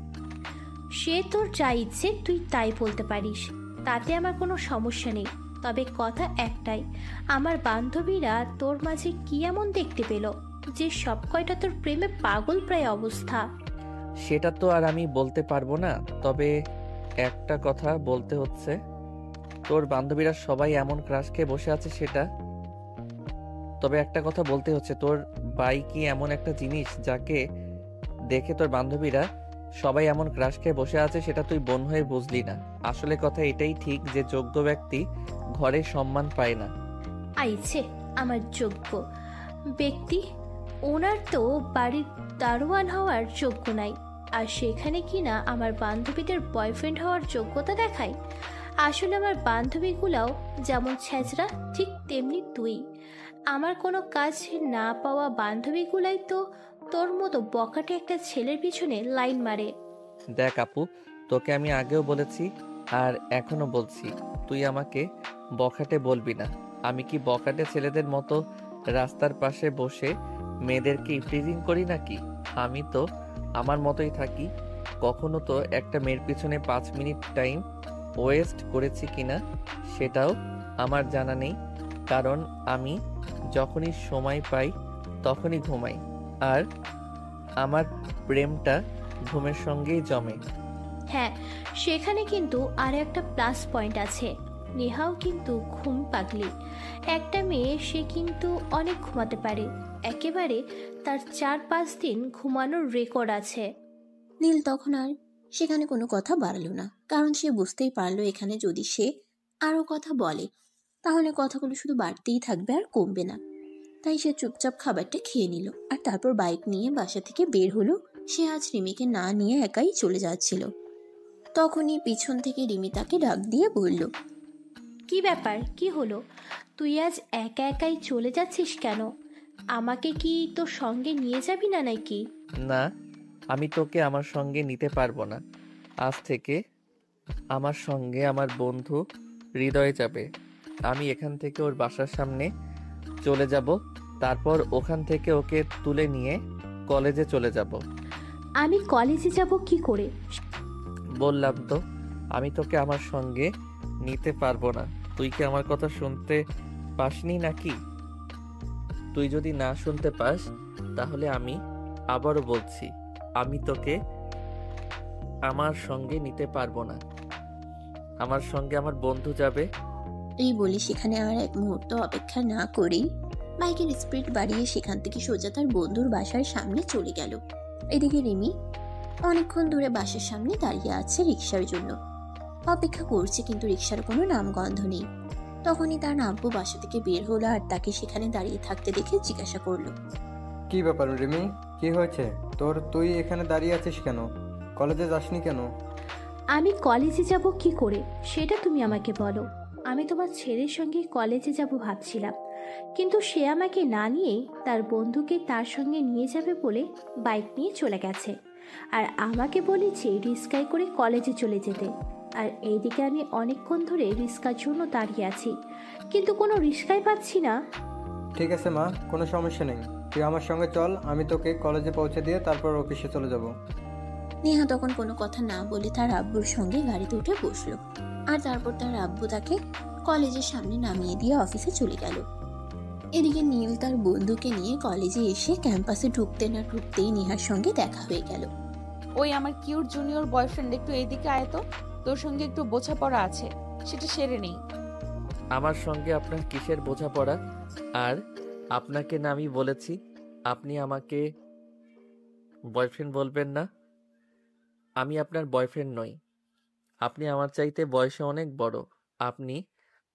সে তোর যা ইচ্ছে তুই তাই বলতে পারিস, তাতে আমার কোনো সমস্যা নেই। তবে কথা একটাই, আমার বান্ধবীরা তোর মাঝে কি এমন দেখতে পেল যে সব কয়টা তোর প্রেমে পাগল প্রায় অবস্থা? সেটা তো আর আমি বলতে পারবো না, তবে একটা কথা বলতে হচ্ছে, তোর বান্ধবীরা সবাই এমন ক্রাশ খেয়ে বসে আছে সেটা। তবে একটা কথা বলতে হচ্ছে, তোর বাই কি এমন একটা জিনিস যাকে দেখে তোর বান্ধবীরা সবাই এমন ক্রাশ খেয়ে বসে আছে সেটা তুই বোন হয়ে বুঝলি না। আসলে কথা এটাই ঠিক যে যোগ্য ব্যক্তি ঘরে সম্মান পায় না। আইছে আমার যোগ্য ব্যক্তি, ওনার তো বাড়ির দারোয়ান হওয়ার যোগ্য নাই, আর সেখানে কিনা আমার বান্ধবীদের বয়ফ্রেন্ড হওয়ার যোগ্যতা দেখায়। আসলে আমার বান্ধবীগুলাও যেমন ছেঁচড়া, ঠিক তেমনি তুই। আমার কোনো কাজ না পাওয়া বান্ধবীগুলাই তো তোর মতো বকাটে একটা ছেলের পিছনে লাইন মারে। দেখ আপু, তোকে আমি আগেও বলেছি আর এখনো বলছি, তুই আমাকে বখাটে বলবি না। আমি কি বখাটে ছেলেদের মতো রাস্তার পাশে বসে মেয়েদেরকে ইফটিজিং করি নাকি? আমি তো আমার মতোই থাকি। কখনো তো একটা মেয়ের পিছনে 5 মিনিট টাইম ওয়েস্ট করেছি কিনা সেটাও আমার জানা নেই, কারণ আমি যখনই সময় পাই তখনই ঘুমাই, আর আমার প্রেমটা ঘুমের সঙ্গেই জমে। হ্যাঁ, সেখানে কিন্তু আর একটা প্লাস পয়েন্ট আছে। নেহাও কিন্তু ঘুম পাগলি একটা মেয়ে, সে কিন্তু অনেক ঘুমাতে পারে। একেবারে তার 4-5 দিন ঘুমানোর রেকর্ড আছে। নীল তখন আর সেখানে কোনো কথা বাড়ালো না, কারণ সে বুঝতেই পারলো এখানে যদি সে আরো কথা বলে তাহলে কথাগুলো শুধু বাড়তেই থাকবে আর কমবে না। তাই সে চুপচাপ খাবারটা খেয়ে নিল আর তারপর বাইক নিয়ে বাসা থেকে বের হলো সে আজ রিমিকে না নিয়ে একাই চলে যাচ্ছিল। তখনই পিছন থেকে রিমি তাকে ডাক দিয়ে বলল, কি ব্যাপার, কি হলো? তুই আজ একা একাই চলে যাচ্ছিস কেন? আমাকে কি তোর সঙ্গে নিয়ে যাবি না নাকি? না, আমি তোকে আমার সঙ্গে নিতে পারবো না। আজ থেকে আমার সঙ্গে আমার বন্ধু হৃদয় যাবে। আমি এখান থেকে ওর বাসার সামনে চলে যাব, তারপর ওখান থেকে ওকে তুলে নিয়ে কলেজে চলে যাব। আমি কলেজে যাব কি করে? বললাম তো, আমি তোকে আমার সঙ্গে নিতে পারবো না। তুই কি আমার কথা শুনতে পাসনি নাকি? তুই যদি না শুনতে পাস তাহলে আমি আবারও বলছি, আমি তোকে আমার সঙ্গে নিতে পারবো না। আমার সঙ্গে আমার বন্ধু যাবে। এই বলে সেখানে আর এক মুহূর্ত অপেক্ষা না করেই বাইকের স্পিড বাড়িয়ে সেখান থেকে সোজা তার বন্ধুর বাসার সামনে চলে গেল। এদিকে রিমি অনেকক্ষণ ধরে বাসার সামনে দাঁড়িয়ে আছে রিক্সার জন্য, অপেক্ষা করছে, কিন্তু রিক্সার কোনো নামগন্ধ নেই। তখনই তার আব্বু বাসা থেকে বের হলো আর তাকে সেখানে দাঁড়িয়ে থাকতে দেখে জিজ্ঞাসা করলো, কি ব্যাপার রিমি, কি হয়েছে তোর? তুই এখানে দাঁড়িয়ে আছিস কেন? কলেজে যাসনি কেন? আমি কলেজে যাব কি করে সেটা তুমি আমাকে বলো। আমি তোমার ছেলের সঙ্গে কলেজে যাব ভাবছিলাম, কিন্তু সে আমাকে না নিয়েই তার বন্ধুকে তার সঙ্গে নিয়ে যাবে বলে বাইক নিয়ে চলে গেছে। আর আমাকে বলেছে রিস্কায় করে কলেজে চলে যেতে। আর এইদিকে আমি অনেকক্ষণ ধরে রিস্কার জন্য দাঁড়িয়ে আছি, কিন্তু কোনো রিস্কাই পাচ্ছি না। ঠিক আছে মা, কোনো সমস্যা নেই, তুই আমার সঙ্গে চল, আমি তোকে কলেজে পৌঁছে দিয়ে তারপর অফিসে চলে যাব। নেহা তখন কোনো কথা না বলে তার আব্বুর সঙ্গে গাড়িতে উঠে বসলো, আর তারপর তার আব্বু তাকে কলেজের সামনে নামিয়ে দিয়ে অফিসে চলে গেল। এদিকে নীল তার বন্ধুকে নিয়ে কলেজে এসে ক্যাম্পাসে ঢুকতে না ঢুকতেই নেহার সঙ্গে দেখা হয়ে গেল। ওই আমার কিউট জুনিয়র বয়ফ্রেন্ড, একটু এদিকে আয় তো, তোর সঙ্গে একটু বোঝাপড়া আছে, সেটা সেরে নেই। আমার সঙ্গে আপনার কিসের বোঝাপড়া? আর আপনাকে না আমি বলেছি আপনি আমাকে বয়ফ্রেন্ড বলবেন না। আমি আপনার বয়ফ্রেন্ড নই। আপনি আমার চাইতে বয়সে অনেক বড়। আপনি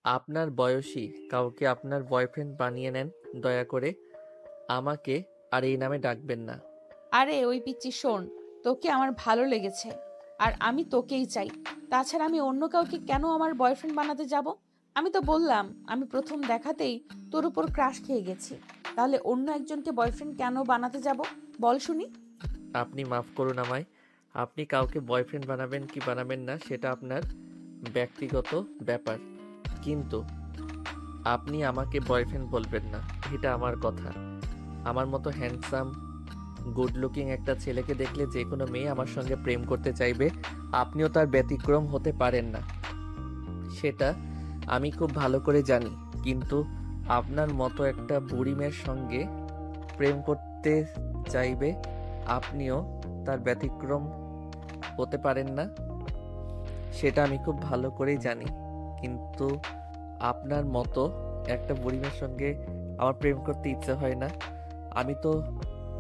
আপনার বয়সী কাউকে আপনার বয়ফ্রেন্ড বানিয়ে নেন। দয়া করে আমাকে আর এই নামে ডাকবেন না। আরে ওই পিচ্চি শোন, তোকে আমার ভালো লেগেছে আর আমি তোকেই চাই। তাছাড়া আমি অন্য কাউকে কেন আমার বয়ফ্রেন্ড বানাতে যাব? আমি তো বললাম আমি প্রথম দেখাতেই তোর উপর ক্রাশ খেয়ে গেছি, তাহলে অন্য একজনকে বয়ফ্রেন্ড কেন বানাতে যাব বল শুনি। আপনি মাফ করুন আমায়। আপনি কাউকে বয়ফ্রেন্ড বানাবেন কি বানাবেন না সেটা আপনার ব্যক্তিগত ব্যাপার, কিন্তু আপনি আমাকে বয়ফ্রেন্ড বলবেন না, এটা আমার কথা। আমার মতো হ্যান্ডসাম গুড লুকিং একটা ছেলেকে দেখলে যে কোনো মেয়ে আমার সঙ্গে প্রেম করতে চাইবে। আপনিও তার ব্যতিক্রম হতে পারেন না, সেটা আমি খুব ভালো করে জানি। কিন্তু আপনার মতো একটা বুড়ি মেয়ের সঙ্গে প্রেম করতে চাইবে, আপনিও তার ব্যতিক্রম হতে পারেন না, সেটা আমি খুব ভালো করেই জানি। কিন্তু আপনার মতো একটা বুড়ি মেয়ের সঙ্গে আমার প্রেম করতে ইচ্ছে হয় না। আমি তো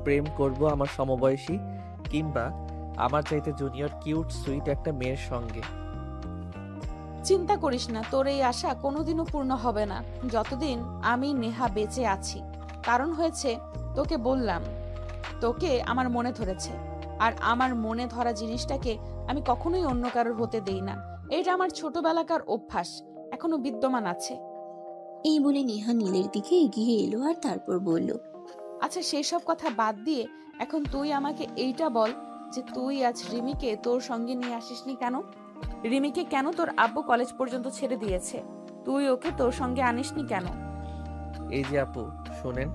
প্রেম করব আমার সমবয়সী কিংবা আমার চাইতে জুনিয়র কিউট সুইট একটা মেয়ের সঙ্গে। চিন্তা করিস না, তোর এই আশা কোনোদিনও পূর্ণ হবে না যতদিন আমি নেহা বেঁচে আছি। কারণ হয়েছে, তোকে বললাম, তোকে আমার মনে ধরেছে, আর আমার মনে ধরা জিনিসটাকে আমি কখনোই অন্য কারোর হতে দেই না। এটা আমার ছোটবেলাকার অভ্যাস, এখনো বিদ্যমান আছে। এই বলে নেহা নীলের দিকে এগিয়ে এলো আর তারপর বলল, আচ্ছা সেই সব কথা বাদ দিয়ে এখন তুই আমাকে এইটা বল যে তুই আজ রিমিকে তোর সঙ্গে নিয়ে আসিসনি কেন? রিমিকে কেন তোর আব্বু কলেজ পর্যন্ত ছেড়ে দিয়েছে, তুই ওকে তোর সঙ্গে আনিসনি কেন? এই যে আপু শোনেন,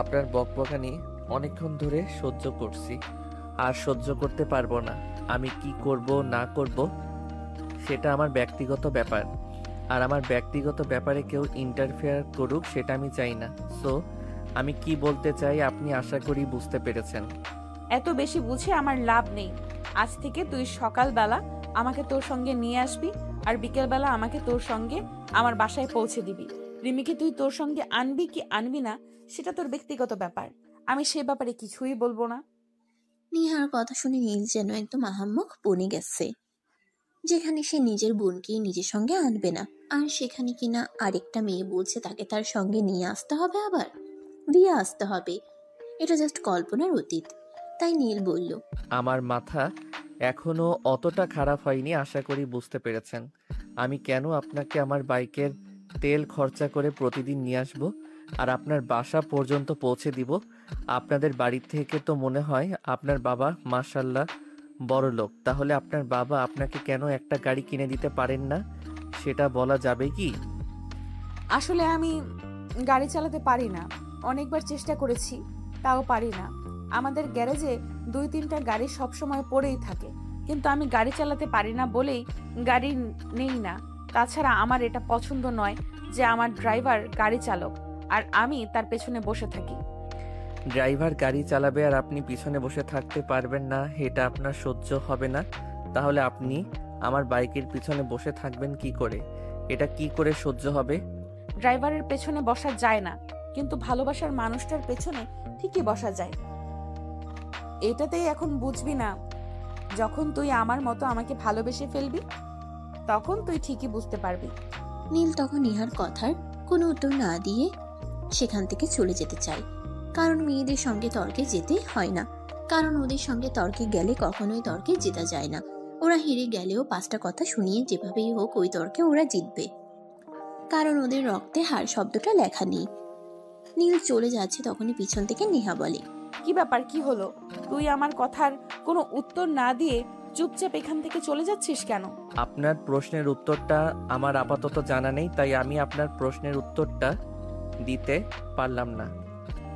আপনার বকবকানি অনেকক্ষণ ধরে সহ্য করছি, আর সহ্য করতে পারবো না। আমি কি করব না করব সেটা আমার ব্যক্তিগত ব্যাপার, আর আমার ব্যক্তিগত ব্যাপারে কেউ ইন্টারফেয়ার করুক সেটা আমি চাই না। সো আমি কি বলতে চাই আপনি আশা করি বুঝতে পেরেছেন। এত বেশি বুঝে আমার লাভ নেই। আজ থেকে তুই সকালবেলা আমাকে তোর সঙ্গে নিয়ে আসবি, আর বিকেলবেলা আমাকে তোর সঙ্গে আমার বাসায় পৌঁছে দিবি। রিমিকে তুই তোর সঙ্গে আনবি কি আনবি না সেটা তোর ব্যক্তিগত ব্যাপার, আমি সে ব্যাপারে কিছুই বলবো না। নেহার কথা শুনে নীল যেন একদম আহাম্মক বনে গেছে, যেখানে সে নিজের বোনকেই নিজের সঙ্গে আনবে না, আর সেখানে কিনা আরেকটা মেয়ে বলছে তাকে তার সঙ্গে নিয়ে আসতে হবে, আবার দিয়ে আসতে হবে। এটা জাস্ট কল্পনার অতীত। তাই নীল বলল, আমার মাথা এখনো অতটা খারাপ হয়নি, আশা করি বুঝতে পেরেছেন। আমি কেন আপনাকে আমার বাইকের তেল খরচা করে প্রতিদিন নিয়ে আসব আর আপনার বাসা পর্যন্ত পৌঁছে দিব। আপনাদের বাড়ি থেকে তো মনে হয় আপনার বাবা মাশাল্লাহ বড় লোক, তাহলে আপনার বাবা আপনাকে কেন একটা গাড়ি কিনে দিতে পারেন না, সেটা বলা যাবে কি? আসলে আমি গাড়ি চালাতে পারি না, অনেকবার চেষ্টা করেছি, তাও পারি না। আমাদের গ্যারেজে 2-3টা গাড়ি সবসময় পড়েই থাকে, কিন্তু আমি গাড়ি চালাতে পারি না বলেই গাড়ি নেই না। তাছাড়া আমার এটা পছন্দ নয় যে আমার ড্রাইভার গাড়ি চালক আর আমি তার পেছনে বসে থাকি। ড্রাইভার গাড়ি চালাবে আর আপনি পিছনে বসে থাকতে পারবেন না, এটা আপনার সহ্য হবে না। তাহলে আপনি আমার বাইকের পিছনে বসে থাকবেন কি করে? এটা কি করে সহ্য হবে? ড্রাইভারের পেছনে বসা যায় না, কিন্তু ভালোবাসার মানুষটার পেছনে ঠিকই বসা যায়। এটাতেই এখন বুঝবি না? যখন তুই আমার মতো আমাকে ভালোবেসে ফেলবি, তখন তুই ঠিকই বুঝতে পারবি। নীল তখন নেহার কথার কোনো উত্তর না দিয়ে সেখান থেকে চলে যেতে চায়। কারণ মেয়েদের সঙ্গে তর্কে যেতে হয় না, কারণ ওদের সঙ্গে তর্কে গেলে কখনোই তর্কে জেতা যায় না। ওরা হেরে গেলেও 5টা কথা শুনিয়ে যেভাবেই হোক ওই তর্কে ওরা জিতবে, কারণ ওদের রক্তে হার শব্দটা লেখা নেই। নীল চলে যাচ্ছে তখনই পিছন থেকে নেহা বলে, কি ব্যাপার, কি হলো? তুই আমার কথার কোনো উত্তর না দিয়ে চুপচাপ এখান থেকে চলে যাচ্ছিস কেন? আপনার প্রশ্নের উত্তরটা আমার আপাতত জানা নেই, তাই আমি আপনার প্রশ্নের উত্তরটা দিতে পারলাম না।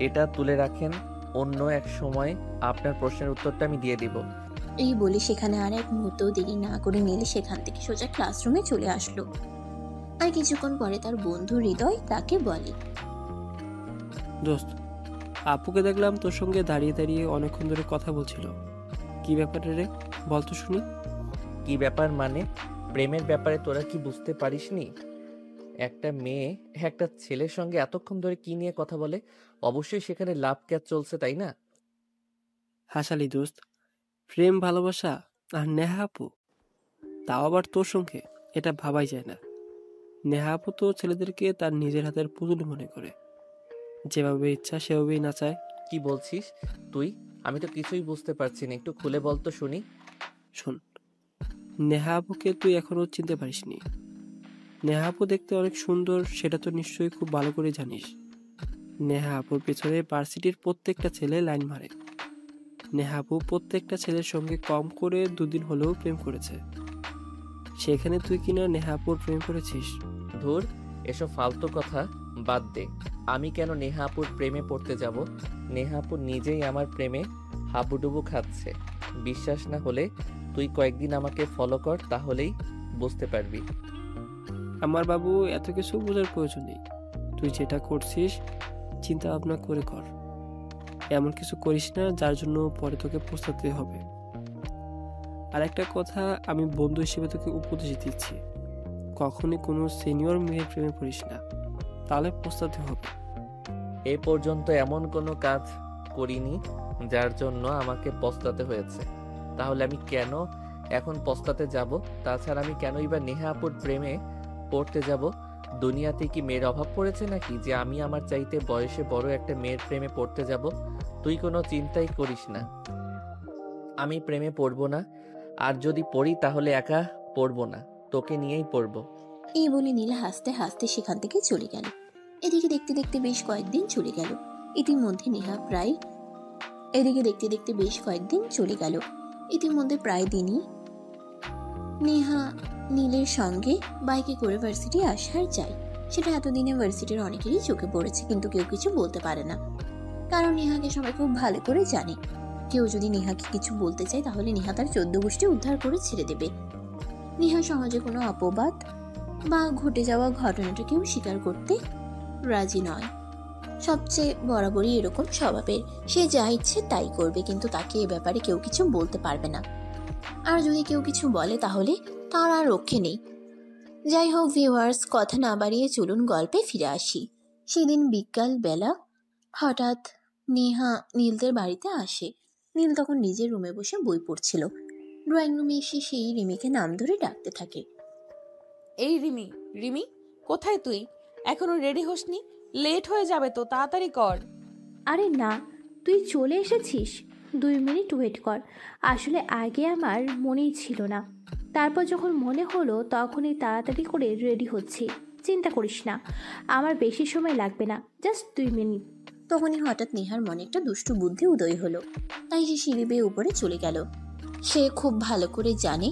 এটা তুলে রাখেন, অন্য এক সময় আপনার প্রশ্নের উত্তরটা আমি দিয়ে দিব। এই বলে সেখানে আর এক মুহূর্ত দেরি না করে নীল সেখান থেকে সোজা ক্লাসরুমে চলে আসলো। আর কিছুক্ষণ পরে তার বন্ধু হৃদয় তাকে বলে, দোস্ত, আপুকে দেখলাম তোর সঙ্গে দাঁড়িয়ে দাঁড়িয়ে অনেকক্ষণ ধরে কথা বলছিল। কি ব্যাপারে রে, বল তো শুনি। কি ব্যাপার মানে? প্রেমের ব্যাপারে তোরা কি বুঝতে পারিসনি? একটা মেয়ে একটা ছেলের সঙ্গে এতক্ষণ ধরে কি নিয়ে কথা বলে? অবশ্যই সেখানে লাভ ক্যাচ চলছে, তাই না? হাসালি দোস্ত, প্রেম ভালোবাসা আর নেহা আপু, তাও আবার তোর সঙ্গে, এটা ভাবাই যায় না। নেহা আপু তো ছেলেদেরকে তার নিজের হাতের পুতুল মনে করে, যেভাবে ইচ্ছা সেভাবেই নাচায়। কি বলছিস তুই? আমি তো কিছুই বুঝতে পারছি না, একটু খুলে বল তো শুনি। শোন, নেহা আপুকে তুই এখনো চিনতে পারিসনি। নেহা আপু দেখতে অনেক সুন্দর, সেটা তো নিশ্চয়ই খুব ভালো করে জানিস। নেহা আপুর পেছনে ভার্সিটির প্রত্যেকটা ছেলে লাইন মারে। নেহা আপু প্রত্যেকটা ছেলের সঙ্গে কম করে 2 দিন হলেও প্রেম করেছে। সেখানে তুই কিনা নেহা আপুর প্রেম করেছিস? ধুর, এসব ফালতু কথা বাদ দে। আমি কেন নেহা আপুর প্রেমে পড়তে যাব? নেহা আপু নিজেই আমার প্রেমে হাবুডুবু খাচ্ছে। বিশ্বাস না হলে তুই কয়েকদিন আমাকে ফলো কর, তাহলেই বুঝতে পারবি। আমার বাবু, এত কিছু বোঝার প্রয়োজন নেই। তুই যেটা করছিস চিন্তা ভাবনা করে কর। এমন কিছু করিস না যার জন্য পরে তোকে পস্তাতে হবে। আর একটা কথা, আমি বন্ধু হিসেবে তোকে উপদেশ দিচ্ছি, কখনই কোনো সিনিয়র মেয়ের প্রেমে পড়িস না, তাহলে পস্তাতে হবে। এ পর্যন্ত এমন কোনো কাজ করিনি যার জন্য আমাকে পস্তাতে হয়েছে, তাহলে আমি কেন এখন পস্তাতে যাব? তাছাড়া আমি কেনই বা নেহা আপুর প্রেমে পড়তে যাব? দুনিয়াতে কি মেয়ের অভাব পড়েছে নাকি যে আমি আমার চাইতে বয়সে বড় একটা মেয়ের প্রেমে পড়তে যাব? তুই কোনো চিন্তাই করিস না, আমি প্রেমে পড়বো না। আর যদি পড়ি তাহলে একা পড়বো না, তোকে নিয়েই পড়বো। এই বলে নীল হাসতে হাসতে সেখান থেকে চলে গেল। এদিকে দেখতে দেখতে বেশ কয়েকদিন চলে গেল। ইতিমধ্যে নেহা প্রায় এদিকে দেখতে দেখতে বেশ কয়েকদিন চলে গেল। ইতিমধ্যে প্রায় দিনই নেহা নীলের সঙ্গে বাইকে করে ভার্সিটি আসার যায়। সেটা এতদিনে ভার্সিটির অনেকেরই চোখে পড়েছে, কিন্তু কেউ কিছু বলতে পারে না, কারণ নেহাকে সবাই খুব ভালো করে জানে। কেউ যদি নেহাকে কিছু বলতে চায় তাহলে নেহা তার 14 গোষ্ঠী উদ্ধার করে ছেড়ে দেবে। নেহা সমাজে কোনো অপবাদ বা ঘটে যাওয়া ঘটনাটা কেউ স্বীকার করতে রাজি নয়। সবচেয়ে বরাবরই এরকম স্বভাবের, সে যা ইচ্ছে তাই করবে, কিন্তু তাকে এ ব্যাপারে কেউ কিছু বলতে পারবে না। আর যদি কেউ কিছু বলে তাহলে তার আর রক্ষে নেই। যাই হোক ভিউয়ার্স, কথা না বাড়িয়ে চলুন গল্পে ফিরে আসি। সেদিন বিকাল বেলা হঠাৎ নেহা নীলদের বাড়িতে আসে। নীল তখন নিজের রুমে বসে বই পড়ছিল। ড্রয়িং রুমে এসে সেই রিমিকে নাম ধরে ডাকতে থাকে। এই রিমি, রিমি কোথায় তুই? এখনো রেডি হসনি? লেট হয়ে যাবে তো, তাড়াতাড়ি কর। আরে না, তুই চলে এসেছিস? 2 মিনিট ওয়েট কর। আসলে আগে আমার মনেই ছিল না, তারপর যখন মনে হলো তখনই তাড়াতাড়ি করে রেডি হচ্ছি। চিন্তা করিস না, আমার বেশি সময় লাগবে না, জাস্ট 2 মিনিট। তখনই হঠাৎ নেহার মনে একটা দুষ্টু বুদ্ধি উদয় হলো। তাই সে সিঁড়ি বেয়ে উপরে চলে গেল। সে খুব ভালো করে জানে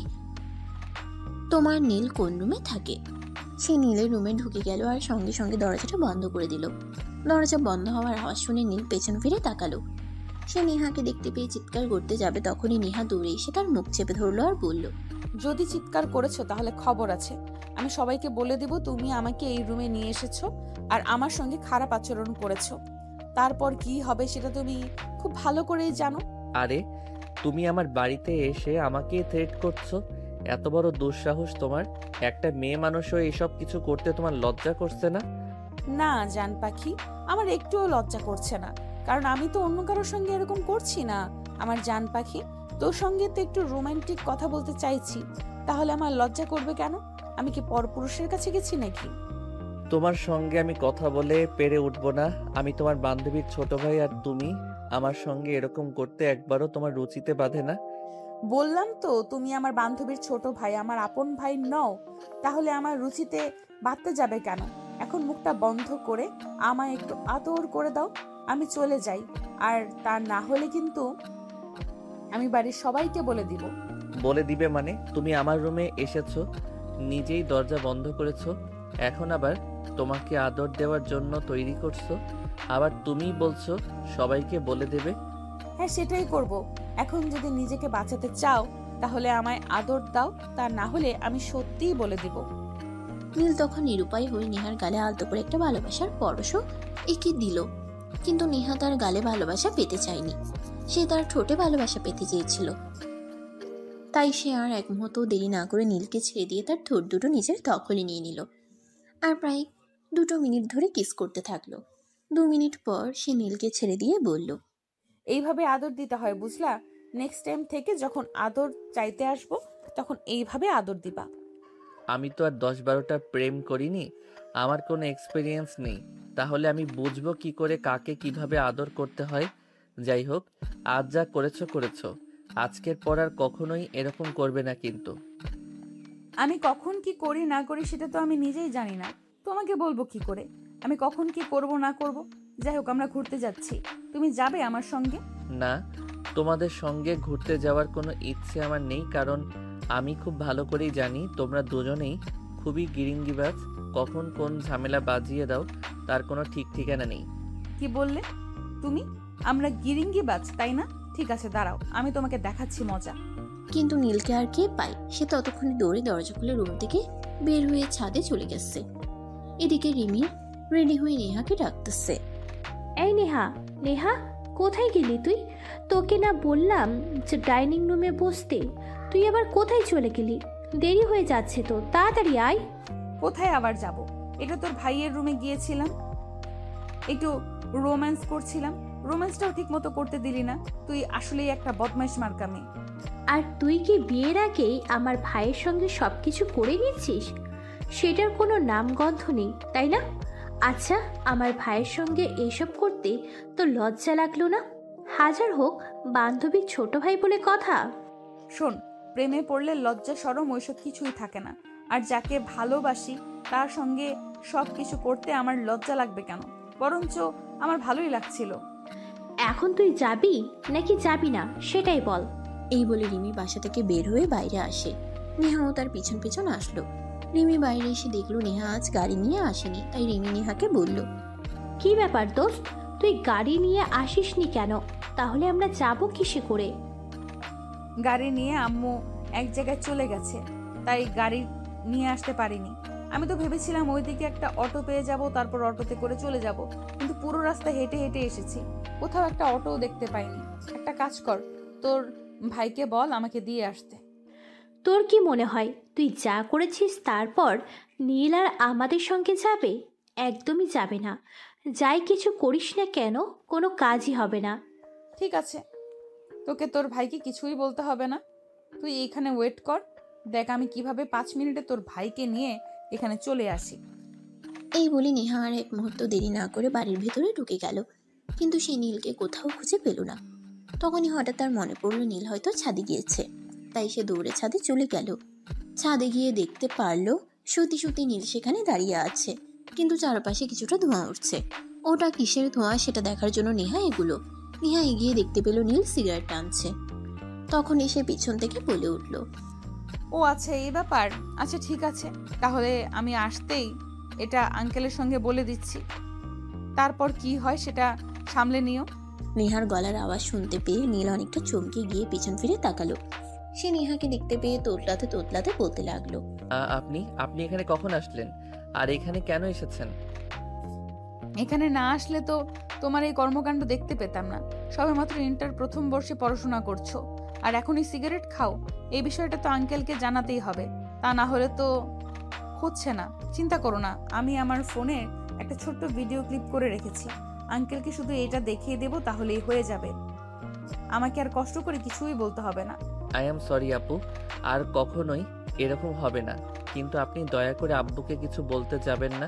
তোমার নীল কোন রুমে থাকে। সে নীলের রুমে ঢুকে গেল আর সঙ্গে সঙ্গে দরজাটা বন্ধ করে দিল। দরজা বন্ধ হওয়ার আওয়াজ শুনে নীল পেছন ফিরে তাকালো। সে নেহাকে দেখতে পেয়ে চিৎকার করতে যাবে, তখনই নেহা দৌড়ে এসে তার মুখ চেপে ধরলো আর বলল, যদি চিৎকার করেছো তাহলে খবর আছে। আমি সবাইকে বলে দেব তুমি আমাকে এই রুমে নিয়ে এসেছো আর আমার সঙ্গে খারাপ আচরণ করেছো। তারপর কি হবে সেটা তুমি খুব ভালো করেই জানো। আরে তুমি আমার বাড়িতে এসে আমাকে থ্রেট করছো? এত বড় দুঃসাহস তোমার! একটা মেয়ে মানুষও এসব কিছু করতে তোমার লজ্জা করছে না? না জান পাখি, আমার একটুও লজ্জা করছে না, কারণ আমি তো অন্য কারোর সঙ্গে এরকম করছি না। আমার জান পাখি, তোর সঙ্গে তো একটু রোমান্টিক কথা বলতে চাইছি, তাহলে আমার লজ্জা করবে কেন? আমি কি পরপুরুষের কাছে গেছি নাকি? তোমার সঙ্গে আমি কথা বলে পেরে উঠবো না। আমি তোমার বান্ধবীর ছোট ভাই, আর তুমি আমার সঙ্গে এরকম করতে একবারও তোমার রুচিতে বাধে না? বললাম তো তুমি আমার বান্ধবীর ছোট ভাই, আমার আপন ভাই নও, তাহলে আমার রুচিতে বাড়তে যাবে কেন? এখন মুখটা বন্ধ করে আমায় একটু আদর করে দাও, আমি চলে যাই। আর তা না হলে কিন্তু আমি বাড়ির সবাইকে বলে দিব। বলে দিবে মানে? তুমি আমার রুমে এসেছো, নিজেই দরজা বন্ধ করেছো, এখন আবার তোমাকে আদর দেওয়ার জন্য তৈরি করছো, আবার তুমিই বলছো সবাইকে বলে দেবে? হ্যাঁ সেটাই করব। এখন যদি নিজেকে বাঁচাতে চাও তাহলে আমায় আদর দাও, তা না হলে আমি সত্যিই বলে দিব। নীল তখন নিরুপায় হয়ে নেহার গালে আলতো করে একটা ভালোবাসার পরশও এঁকে দিল। কিন্তু নেহা তার গালে ভালোবাসা পেতে চায়নি, সে তার ঠোঁটে ভালোবাসা পেতে চেয়েছিল। তাই সে আর এক মুহূর্ত দেরি না করে নীলকে ছেড়ে দিয়ে তার ঠোঁট দুটো নিজের দখলে নিয়ে নিল আর প্রায় 2 মিনিট ধরে কিস করতে থাকলো। 2 মিনিট পর সে নীলকে ছেড়ে দিয়ে বলল, এইভাবে আদর দিতে হয় বুঝলা? নেক্সট টাইম থেকে যখন আদর চাইতে আসবো তখন এইভাবে আদর দিবা। আমি তো আর 10-12টা প্রেম করিনি, আমার কোনো এক্সপিরিয়েন্স নেই, তাহলে আমি বুঝবো কি করে কাকে কিভাবে আদর করতে হয়? যাই হোক, আজ যা করেছো করেছো, আজকের পর আর কখনোই এরকম করবে না কিন্তু। আমি কখন কি করি না করি সেটা তো আমি নিজেই জানি না, তোমাকে বলবো কি করে আমি কখন কি করব না করব? যাই হোক, আমরা ঘুরতে যাচ্ছি, তুমি যাবে আমার সঙ্গে? না, তোমাদের সঙ্গে ঘুরতে যাওয়ার কোনো ইচ্ছে আমার নেই, কারণ আমি খুব ভালো করেই জানি তোমরা দুজনেই খুবই গিরিঙ্গিবাজ, কখন কোন ঝামেলা বাজিয়ে দাও তার কোনো ঠিক ঠিকানা নেই। কি বললে তুমি? আমরা গিরিঙ্গিবাজ তাই না? ঠিক আছে দাঁড়াও, আমি তোমাকে দেখাচ্ছি মজা। কিন্তু নীলকে আর কে পায়? সে ততক্ষণে দৌড়ে দরজা খুলে রুম থেকে বের হয়ে ছাদে চলে গেছে। এদিকে রিমি রেডি হয়ে নেহাকে ডাকতেছে। এই নেহা, নেহা কোথায় গেলি তুই? তোকে না বললাম যে ডাইনিং রুমে বসতে, তুই আবার কোথায় চলে গেলি? দেরি হয়ে যাচ্ছে তো, তাড়াতাড়ি আয়। কোথায় আবার যাব? এটা তোর ভাইয়ের রুমে গিয়েছিলাম, একটু রোম্যান্স করছিলাম, রোম্যান্সটাও ঠিক মতো করতে দিলি না। তুই আসলেই একটা বদমাইশ মার্কা মেয়ে। আর তুই কি বিয়ের আগেই আমার ভাইয়ের সঙ্গে সব কিছু করে নিচ্ছিস? সেটার কোনো নামগন্ধ নেই তাই না? আচ্ছা, আমার ভাইয়ের সঙ্গে এইসব করতে তো লজ্জা লাগলো না? হাজার হোক বান্ধবীর ছোট ভাই বলে কথা। শোন, প্রেমে পড়লে লজ্জা শরম ওইসব কিছুই থাকে না। আর যাকে ভালোবাসি তার সঙ্গে সব কিছু করতে আমার লজ্জা লাগবে কেন? বরঞ্চ আমার ভালোই লাগছিল। এখন তুই যাবি নাকি যাবি না সেটাই বল। এই বলে রিমি বাসা থেকে বের হয়ে বাইরে আসে। নেহাও তার পিছন পিছন আসলো। রিমি বাইরে এসে দেখলো নেহা আজ গাড়ি নিয়ে আসেনি, তাই রিমি নেহাকে বলল, কি ব্যাপার দোস্ত, তুই গাড়ি নিয়ে আসিসনি কেন? তাহলে আমরা যাব কিসে করে? গাড়ি নিয়ে আম্মু এক জায়গায় চলে গেছে, তাই গাড়ি নিয়ে আসতে পারিনি। আমি তো ভেবেছিলাম ওইদিকে একটা অটো পেয়ে যাব, তারপর অটোতে করে চলে যাব, কিন্তু পুরো রাস্তা হেঁটে হেঁটে এসেছি, কোথাও একটা অটোও দেখতে পাইনি। একটা কাজ কর, তোর ভাইকে বল আমাকে দিয়ে আসতে। তোর কি মনে হয় তুই যা করেছিস তারপর নীল আর আমাদের সঙ্গে যাবে? একদমই যাবে না। যাই কিছু করিস না কেন, কোনো কাজই হবে না। ঠিক আছে, তোকে তোর ভাইকে কিছুই বলতে হবে না, তুই এইখানে ওয়েট কর, দেখ আমি কিভাবে 5 মিনিটে তোর ভাইকে নিয়ে এখানে চলে আসি। এই বলে নেহা আর এক মুহূর্ত দেরি না করে বাড়ির ভেতরে ঢুকে গেল। কিন্তু সে নীলকে কোথাও খুঁজে পেল না। তখনই হঠাৎ তার মনে পড়ল নীল হয়তো ছাদে গিয়েছে, তাই সে দৌড়ে ছাদে চলে গেল। ছাদে গিয়ে দেখতে পারলো সত্যি সত্যি নীল সেখানে দাঁড়িয়ে আছে, কিন্তু চারপাশে কিছুটা ধোঁয়া উঠছে। ওটা কিসের ধোঁয়া সেটা দেখার জন্য নেহা এগিয়ে দেখতে পেল নীল সিগারেট টানছে। তখন এসে পিছন থেকে বলে উঠল, ও আচ্ছা এই ব্যাপার, আচ্ছা ঠিক আছে, তাহলে আমি আসতেই এটা আঙ্কেলের সঙ্গে বলে দিচ্ছি, তারপর কি হয় সেটা সামলে নিও। নেহার গলার আওয়াজ শুনতে পেয়ে নীল অনেকটা চমকে গিয়ে পিছন ফিরে তাকালো। সে নেহাকে দেখতে পেয়ে তোতলাতে তোতলাতে বলতে লাগলো, আপনি আপনি এখানে কখন আসলেন আর এখানে কেন এসেছেন? এখানে না আসলে তো তোমার এই কর্মকাণ্ড দেখতে পেতাম না। সবেমাত্র ইন্টার প্রথম বর্ষে পড়াশোনা করছো আর এখনই সিগারেট খাও, এই বিষয়টা তো আঙ্কেলকে জানাতেই হবে, তা না হলে তো হচ্ছে না। চিন্তা করো না, আমি আমার ফোনে একটা ছোট্ট ভিডিও ক্লিপ করে রেখেছি, আঙ্কেলকে শুধু এটা দেখিয়ে দেবো, তাহলেই হয়ে যাবে। আমাকে আর কষ্ট করে কিছুই বলতে হবে না। আই এম সরি আপু, আর কখনোই এরকম হবে না, কিন্তু আপনি দয়া করে আব্বুকে কিছু বলতে যাবেন না।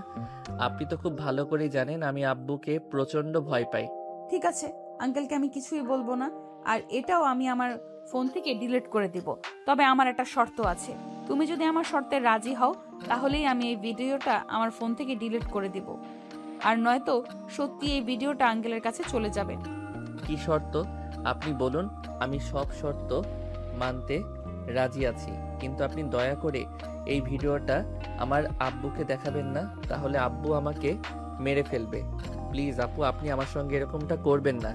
আপনি তো খুব ভালো করেই জানেন আমি আব্বুকে প্রচন্ড ভয় পাই। ঠিক আছে, আঙ্কেলকে আমি কিছুই বলবো না, আর এটাও আমি আমার ফোন থেকে ডিলিট করে দিব। তবে আমার একটা শর্ত আছে, তুমি যদি আমার শর্তে রাজি হও তাহলেই আমি এই ভিডিওটা আমার ফোন থেকে ডিলিট করে দিব, আর নয়তো সত্যি এই ভিডিওটা আঙ্কেলের কাছে চলে যাবে। কি শর্ত আপনি বলুন, আমি সব শর্ত মানতে রাজি আছি, কিন্তু আপনি দয়া করে এই ভিডিওটা আমার আব্বুকে দেখাবেন না, তাহলে আব্বু আমাকে মেরে ফেলবে। প্লিজ আপু, আপনি আমার সঙ্গে এরকমটা করবেন না।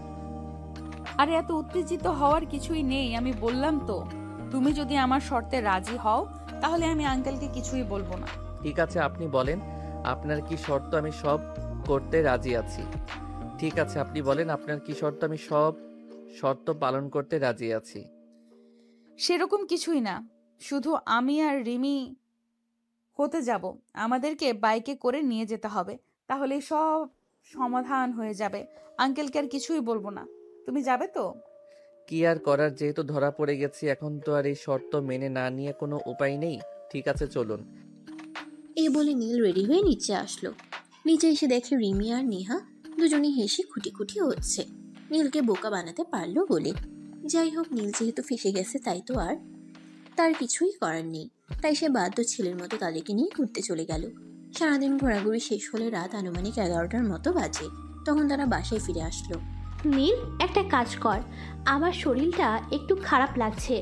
আরে এত উত্তেজিত হওয়ার কিছুই নেই, আমি বললাম তো, তুমি যদি আমার শর্তে রাজি হও তাহলে আমি আঙ্কেলকে কিছুই বলবো না। ঠিক আছে, আপনি বলেন আপনার কি শর্ত, আমি সব করতে রাজি আছি। ঠিক আছে, আপনি বলেন আপনার কি শর্ত, আমি সব শর্ত পালন করতে রাজি আছি। সেরকম কিছুই না, শুধু আমি আর রিমি হতে যাব, আমাদেরকে বাইকে করে নিয়ে যেতে হবে, তাহলে সব সমাধান হয়ে যাবে। আঙ্কেলকে আর কিছুই বলবো না, তুমি যাবে তো? কি আর করার, যেহেতু ধরা পড়ে গেছি এখন তো আর এই শর্ত মেনে না নিয়ে কোনো উপায় নেই। ঠিক আছে চলুন। এই বলে নীল রেডি হয়ে নিচে আসলো। নিচে এসে দেখে রিমি আর নেহা দুজনেই হেসে খুঁটি খুঁটি হচ্ছে, নীলকে বোকা বানাতে পারলো বলে। যাই হোক, নীল যেহেতু ফেসে গেছে তাই তো আর তার কিছুই করার নেই, তাই সে বাধ্য ছেলের মতো তাদেরকে নিয়ে ঘুরতে চলে গেল। সারাদিন ঘোরাঘুরি শেষ হলে রাত আনুমানিক 11টার মতো বাজে। তখন তারা বাসায় ফিরে আসলো। নীল, একটা কাজ কর, আমার শরীরটা একটু খারাপ লাগছে,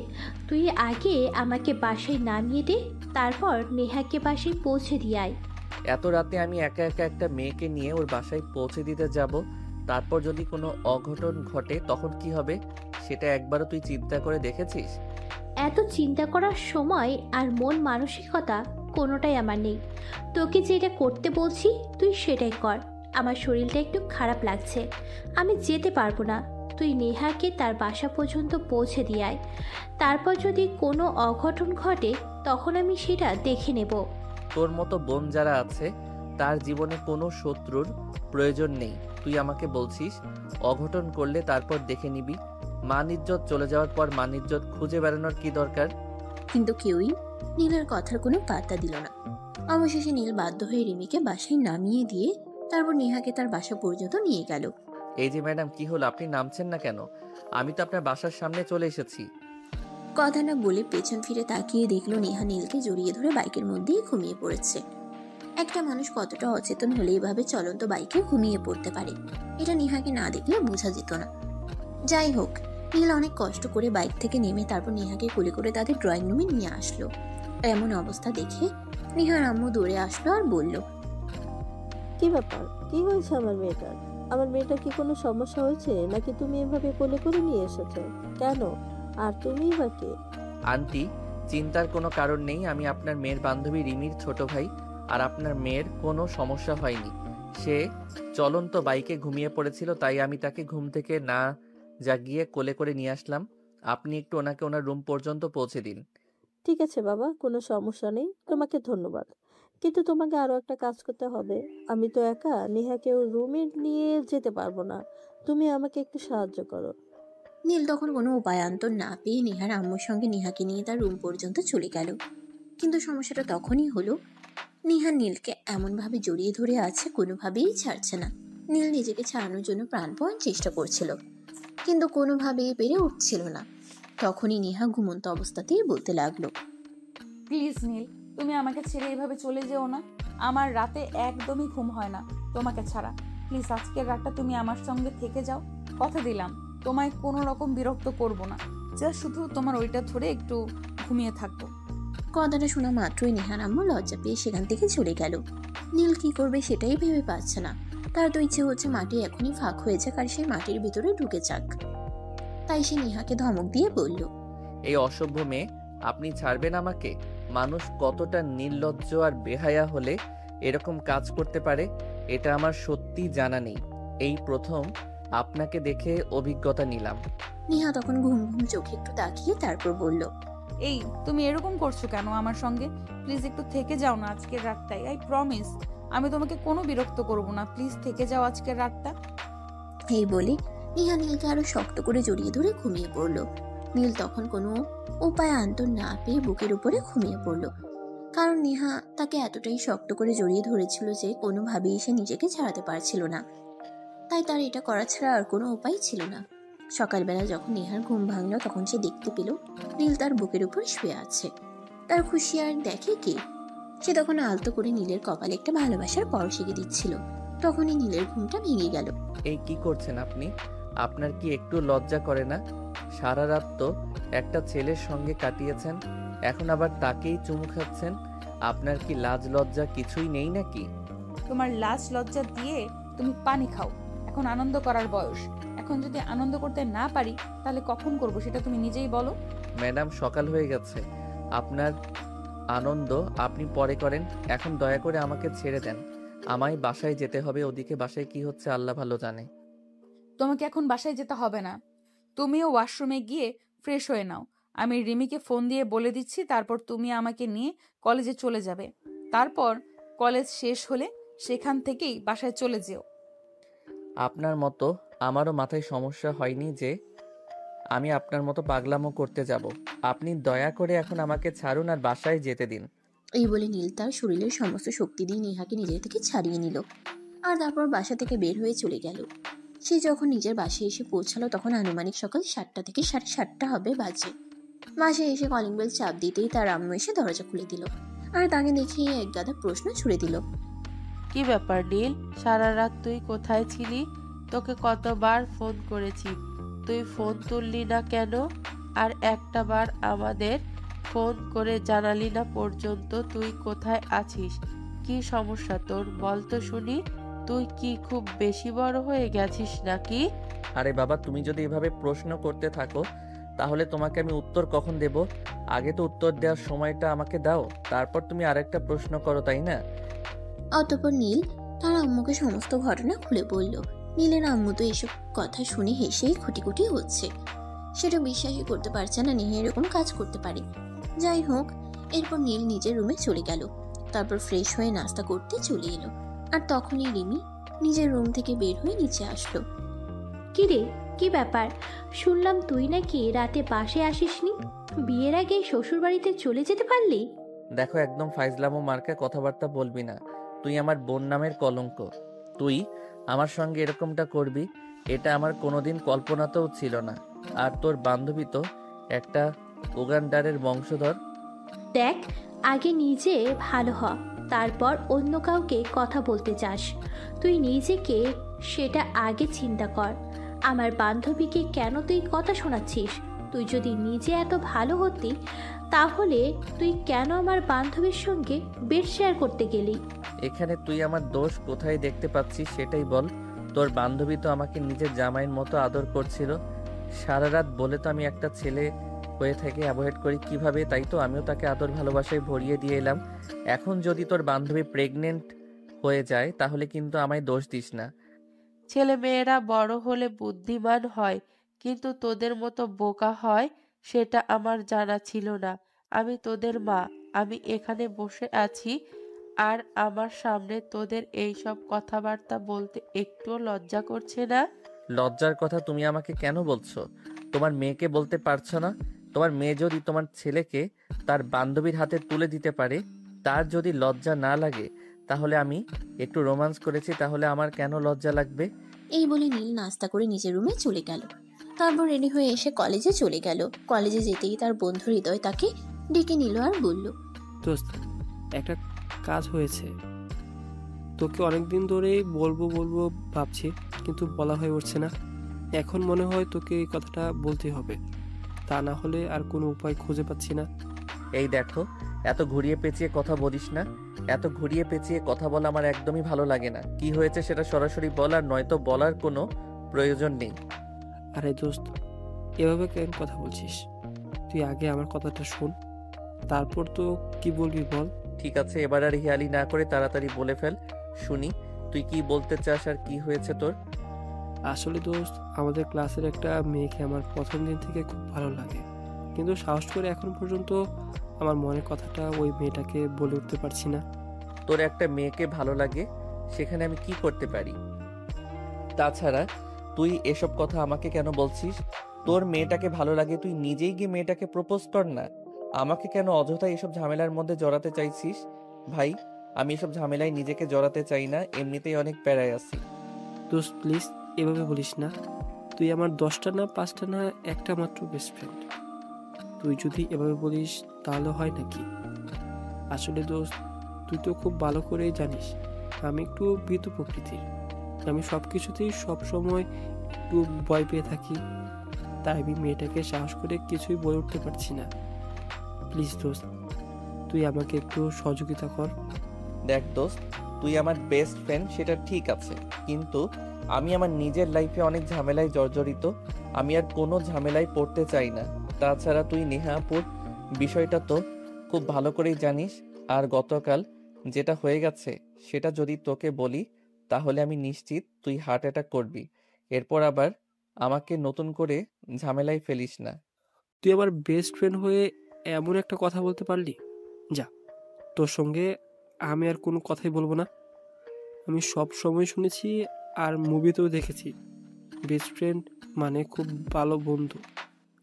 তুই আগে আমাকে বাসায় নামিয়ে দে, তারপর নেহাকে বাসায় পৌঁছে দিয়ে আয়। এত রাতে আমি একা একা একটা মেয়েকে নিয়ে ওর বাসায় পৌঁছে দিতে যাব, তারপর যদি কোনো অঘটন ঘটে তখন কি হবে সেটা একবারও তুই চিন্তা করে দেখেছিস? এত চিন্তা করার সময় আর মন মানসিকতা কোনোটাই আমার নেই। তোকে যেটা করতে বলছি তুই সেটাই কর। আমার শরীরটা একটু খারাপ লাগছে, আমি যেতে পারবো না, তুই নেহাকে তার বাসা পর্যন্ত পৌঁছে দিয়ে আয়, তারপর যদি কোনো অঘটন ঘটে তখন আমি সেটা দেখে নেব। তোর মতো বোন যারা আছে তার জীবনে কোনো শত্রুর প্রয়োজন নেই। তুই আমাকে বলছিস অঘটন করলে তারপর দেখে নিবি? মান ইজ্জত চলে যাওয়ার পর মান ইজ্জত খুঁজে বেড়ানোর কি দরকার? কিন্তু কেউই নীলের কথার কোনো পাত্তা দিল না। অবশেষে নীল বাধ্য হয়ে রিমিকে বাসায় নামিয়ে দিয়ে তারপর নেহাকে তার বাসা পর্যন্ত নিয়ে গেল। এই যে ম্যাডাম, কি হলো, আপনি নামছেন না কেন? আমি তো আপনার বাসার সামনে চলে এসেছি। কথা না বলে পেছন ফিরে তাকিয়ে দেখলো নেহা নীলকে জড়িয়ে ধরে বাইকের মধ্যেই ঘুমিয়ে পড়েছে। একটা মানুষ কতটা অচেতন হলে এভাবে চলন্ত বাইকে ঘুমিয়ে পড়তে পারে, এটা নেহাকে না দেখলে বোঝা যেত না। যাই হোক, নীল অনেক কষ্ট করে বাইক থেকে নেমে তারপর নেহাকে কোলে করে তাদের ড্রয়িং রুমে নিয়ে আসলো। এমন অবস্থা দেখে নেহার আম্মু দৌড়ে আসলো আর বলল, কি ব্যাপার, কি হয়েছে আমার মেয়েটার? আমার মেয়েটার কি কোনো সমস্যা হয়েছে নাকি তুমি এভাবে কোলে করে নিয়ে এসেছো কেন? আর তুমি বা কে? আন্টি, চিন্তার কোনো কারণ নেই, আমি আপনার মেয়ের বান্ধবী রিমির ছোট ভাই, আর আপনার মেয়ের কোনো সমস্যা হয়নি। সে চলন্ত বাইকে ঘুমিয়ে পড়েছিল, তাই আমি তাকে ঘুম থেকে না জাগিয়ে কোলে করে নিয়ে আসলাম। আপনি একটু ওনাকে ওনার রুম পর্যন্ত পৌঁছে দিন। ঠিক আছে বাবা, কোনো সমস্যা নেই, তোমাকে ধন্যবাদ, কিন্তু তোমাকে আরো একটা কাজ করতে হবে। আমি তো একা নেহাকে ওর রুমে নিয়ে যেতে পারবো না, তুমি আমাকে একটু সাহায্য করো। নীল তখন কোনো উপায়ান্তর না পেয়ে নেহার আম্মুর সঙ্গে নেহাকে নিয়ে তার রুম পর্যন্ত চলে গেল। কিন্তু সমস্যাটা তখনই হলো, নেহা নীলকে এমনভাবে জড়িয়ে ধরে আছে, কোনোভাবেই ছাড়ছে না। নীল নিজেকে ছাড়ানোর জন্য প্রাণপণ চেষ্টা করছিল, কিন্তু কোনোভাবেই পেরে উঠছিল না। তখনই নেহা ঘুমন্ত অবস্থাতেই বলতে লাগলো, প্লিজ নীল, তুমি আমাকে ছেড়ে এভাবে চলে যেও না। আমার রাতে একদমই ঘুম হয় না তোমাকে ছাড়া। প্লিজ আজকের রাতটা তুমি আমার সঙ্গে থেকে যাও। কথা দিলাম তোমায় কোনো রকম বিরক্ত করব না, যা শুধু তোমার ওইটা ধরে একটু ঘুমিয়ে থাকবো। কথাটা শোনা মাত্রই নেহার আম্মু লজ্জা পেয়ে সেখান থেকে চলে গেল। নীল কি করবে সেটাই ভেবে পাচ্ছে না। তার তো ইচ্ছে হচ্ছে মাটি এখনই ফাঁক হয়ে যাক আর সে মাটির ভিতরে ঢুকে যাক। তাই সে নেহাকে ধমক দিয়ে বলল, এই অসভ্য মেয়ে, আপনি ছাড়বেন আমাকে? মানুষ কতটা নির্লজ্জ আর বেহায়া হলে এরকম কাজ করতে পারে এটা আমার সত্যি জানা নেই। এই প্রথম আপনাকে দেখে অভিজ্ঞতা নিলাম। নেহা তখন ঘুম ঘুম চোখে একটু তাকিয়ে তারপর বলল, এই তুমি এরকম করছো কেন আমার সঙ্গে? প্লিজ একটু থেকে যাও না আজকের রাতটাই। আই প্রমিস আমি তোমাকে কোনো বিরক্ত করব না। প্লিজ থেকে যাও আজকের রাতটা। এই বলে নেহা নীলকে আরো শক্ত করে জড়িয়ে ধরে ঘুমিয়ে পড়ল। নীল তখন কোনো উপায় আন্তর না পেয়ে বুকের উপরে ঘুমিয়ে পড়ল। কারণ নেহা তাকে এতটাই শক্ত করে জড়িয়ে ধরেছিল যে কোনোভাবেই সে নিজেকে ছাড়াতে পারছিল না। তাই তার এটা করা ছাড়া আর কোনো উপায় ছিল না। সকালবেলা যখন নেহার ঘুম ভাঙলো তখন সে দেখতে পেল নীল তার বুকের উপর শুয়ে আছে। তার খুশি আর দেখে কি, সে তখন আলতো করে নীলের কপালে একটা ভালোবাসার পরশ এঁকে দিচ্ছিল। তখনই নীলের ঘুমটা ভেঙে গেল। এই কি করছেন আপনি? আপনার কি একটু লজ্জা করে না? সারা রাত তো একটা ছেলের সঙ্গে কাটিয়েছেন, এখন আবার তাকেই চুমু খাচ্ছেন। আপনার কি লাজ লজ্জা কিছুই নেই নাকি? তোমার লাজ লজ্জা দিয়ে তুমি পানি খাও। এখন আনন্দ করার বয়স। এখন যদি আনন্দ করতে না পারি তাহলে কখন করব সেটা তুমি নিজেই বলো। ম্যাডাম, সকাল হয়ে গেছে। আপনার আনন্দ আপনি পরে করেন, এখন দয়া করে আমাকে ছেড়ে দেন। আমায় বাসায় যেতে হবে। ওদিকে বাসায় কি হচ্ছে আল্লাহ ভালো জানে। তোমাকে এখন বাসায় যেতে হবে না, তুমিও ওয়াশরুমে গিয়ে ফ্রেশ হয়ে নাও। আমি রিমিকে ফোন দিয়ে বলে দিচ্ছি, তারপর তুমি আমাকে নিয়ে কলেজে চলে যাবে। তারপর কলেজ শেষ হলে সেখান থেকেই বাসায় চলে যেও। আপনার মতো আমারও মাথায় সমস্যা হয়নি যে আমি আপনার মতো পাগলামো করতে যাব। আপনি দয়া করে এখন আমাকে ছাড়ুন আর বাসায় যেতে দিন। এই বলে নীল তার শরীরের সমস্ত শক্তি দিয়ে নেহাকে নিজের থেকে ছাড়িয়ে নিল আর তারপর বাসা থেকে বের হয়ে চলে গেল। সে যখন নিজের বাসায় এসে পৌঁছালো তখন আনুমানিক সকাল 7টা থেকে 7:30 হবে বাজে। বাসায় এসে কলিং বেল চাপ দিতেই তার আম্মু এসে দরজা খুলে দিল আর তাকে দেখে এক গাদা প্রশ্ন ছুড়ে দিল। কি ব্যাপার নীল, সারা রাত তুই কোথায় ছিলি? তোকে কতবার ফোন করেছি, তুই ফোন তুললি না কেন? আর একটা বার আমাদের ফোন করে জানালি না পর্যন্ত তুই কোথায় আছিস। কি সমস্যা তোর, বল তো শুনি। তুই কি খুব বেশি বড় হয়ে গেছিস নাকি? আরে বাবা, তুমি যদি এভাবে প্রশ্ন করতে থাকো তাহলে তোমাকে আমি উত্তর কখন দেব? আগে তো উত্তর দেওয়ার সময়টা আমাকে দাও, তারপর তুমি আরেকটা প্রশ্ন করো, তাই না? অতঃপর নীল তার আম্মুকে সমস্ত ঘটনা খুলে বলল। নীলের আম্মু তো এসব কথা শুনে হেসেই খুঁটি হচ্ছে। সেটা বিশ্বাসই করতে পারছে না নেহা এরকম কাজ করতে পারে। যাই হোক, এরপর নীল নিজের রুমে চলে গেল। তারপর ফ্রেশ হয়ে নাস্তা করতে চলে এলো। আর তখনই রিমি নিজের রুম থেকে বের হয়ে নিচে আসলো। কি রে, কি ব্যাপার? শুনলাম তুই নাকি রাতে বাসে আসিসনি, বিয়ের আগে শ্বশুর বাড়িতে চলে যেতে পারলি? দেখো, একদম ফাইজলামো মার্কা কথাবার্তা বলবি না। তুই আমার বোন নামের কলঙ্ক। তুই আমার সঙ্গে এরকমটা করবি এটা আমার কোনোদিন কল্পনাতেও ছিল না। আর তোর বান্ধবী তো একটা উগান্ডারের বংশধর। দেখ, আগে নিজে ভালো হ, তারপর অন্য কাউকে কথা বলতে চাস। তুই নিজেকে সেটা আগে চিন্তা কর। আমার বান্ধবীকে কেন তুই কথা শোনাচ্ছিস? তুই যদি নিজে এত ভালো হতি তাহলে তুই কেন আমার বান্ধবীর সঙ্গে বেড শেয়ার করতে গেলি? এখানে তুই আমার দোষ কোথায় দেখতে পাচ্ছিস সেটাই বল। তোর বান্ধবী তো আমাকে নিজের জামাইয়ের মতো আদর করছিল। সারা রাত বলে তো আমি একটা ছেলে হয়ে থেকে অ্যাভয়েড করি কিভাবে, তাই তো আমিও তাকে আদর ভালোবাসায় ভরিয়ে দিয়ে এলাম। এখন যদি তোর বান্ধবী প্রেগনেন্ট হয়ে যায় তাহলে কিন্তু আমায় দোষ দিস না। ছেলে মেয়েরা বড় হলে বুদ্ধিমান হয়, কিন্তু তোদের মতো বোকা হয় সেটা আমার জানা ছিল না। আমি তোদের মা, আমি এখানে বসে আছি আর আমার সামনে তোদের এইসব কথাবার্তা বলতে একটুও লজ্জা করছে না? লজ্জার কথা তুমি আমাকে কেন বলছো? তোমার মেয়েকে বলতে পারছো না? তোমার মেয়ে যদি তোমার ছেলেকে তার বান্ধবীর হাতে তুলে দিতে পারে, তার যদি লজ্জা না লাগে, তাহলে আমি একটু রোমান্স করেছি, তাহলে আমার কেন লজ্জা লাগবে? এই বলে নীল নাস্তা করে নিজের রুমে চলে গেল। তারপর রেডি হয়ে এসে কলেজে চলে গেল। কলেজে যেতেই তার বন্ধু হৃদয় তাকে ডেকে নিল আর বলল, দোস্ত, একটা কাজ হয়েছে। তোকে অনেকদিন ধরেই বলবো বলবো ভাবছি, কিন্তু বলা হয়ে উঠছে না। এখন মনে হয় তোকে এই কথাটা বলতে হবে, তা না হলে আর কোনো উপায় খুঁজে পাচ্ছি না। এই দেখো, এত ঘুরিয়ে পেঁচিয়ে কথা বলিস না। এত ঘুরিয়ে পেঁচিয়ে কথা বলা আমার একদমই ভালো লাগে না। কি হয়েছে সেটা সরাসরি বল, আর নয়তো বলার কোনো প্রয়োজন নেই। আরে দোস্ত, এভাবে কেন কথা বলছিস? তুই আগে আমার কথাটা শোন, তারপর তো কি বলবি বল। ঠিক আছে, এবার আর হেয়ালি না করে তাড়াতাড়ি বলে ফেল, শুনি তুই কি বলতে চাস আর কি হয়েছে তোর। আসলে দোস্ত, আমাদের ক্লাসের একটা মেয়েকে আমার প্রথম দিন থেকে খুব ভালো লাগে, কিন্তু সাহস করে এখন পর্যন্ত আমার মনের কথাটা ওই মেয়েটাকে বলে উঠতে পারছি না। তোর একটা মেয়েকে ভালো লাগে, সেখানে আমি কি করতে পারি? তাছাড়া তুই এসব কথা আমাকে কেন বলছিস? তোর মেয়েটাকে ভালো লাগে, তুই নিজেই গিয়ে মেয়েটাকে প্রপোজ কর না। আমাকে কেন অযথা এসব ঝামেলার মধ্যে জড়াতে চাইছিস? ভাই, আমি এসব ঝামেলায় নিজেকে জড়াতে চাই না, এমনিতেই অনেক প্যারায় আছি। দোস্ত প্লিজ, এভাবে বলিস না। তুই আমার 10টা না 5টা না একটা মাত্র বেস্ট ফ্রেন্ড। তুই যদি এভাবে বলিস তাহলে হয় নাকি? আসলে দোস্ত, তুই তো খুব ভালো করেই জানিস আমি একটু ভীতু প্রকৃতির। আমি সব কিছুতেই সবসময় একটু ভয় পেয়ে থাকি, তাই আমি মেয়েটাকে সাহস করে কিছুই বলে উঠতে পারছি না। প্লিজ দোস্ত, তুই আমাকে একটু সহযোগিতা কর। দেখ দোস্ত, তুই আমার বেস্ট ফ্রেন্ড সেটা ঠিক আছে, কিন্তু আমি আমার নিজের লাইফে অনেক ঝামেলায় জর্জরিত। আমি আর কোনো ঝামেলায় পড়তে চাই না। তাছাড়া তুই নেহাপুর বিষয়টা তো খুব ভালো করেই জানিস, আর গতকাল যেটা হয়ে গেছে সেটা যদি তোকে বলি তাহলে আমি নিশ্চিত তুই হার্ট অ্যাটাক করবি। এরপর আবার আমাকে নতুন করে ঝামেলায় ফেলিস না। তুই আমার বেস্ট ফ্রেন্ড হয়ে এমন একটা কথা বলতে পারলি? যা, তোর সঙ্গে আমি আর কোনো কথাই বলবো না। আমি সব সময় শুনেছি আর মুভিতেও দেখেছি, বেস্ট ফ্রেন্ড মানে খুব ভালো বন্ধু,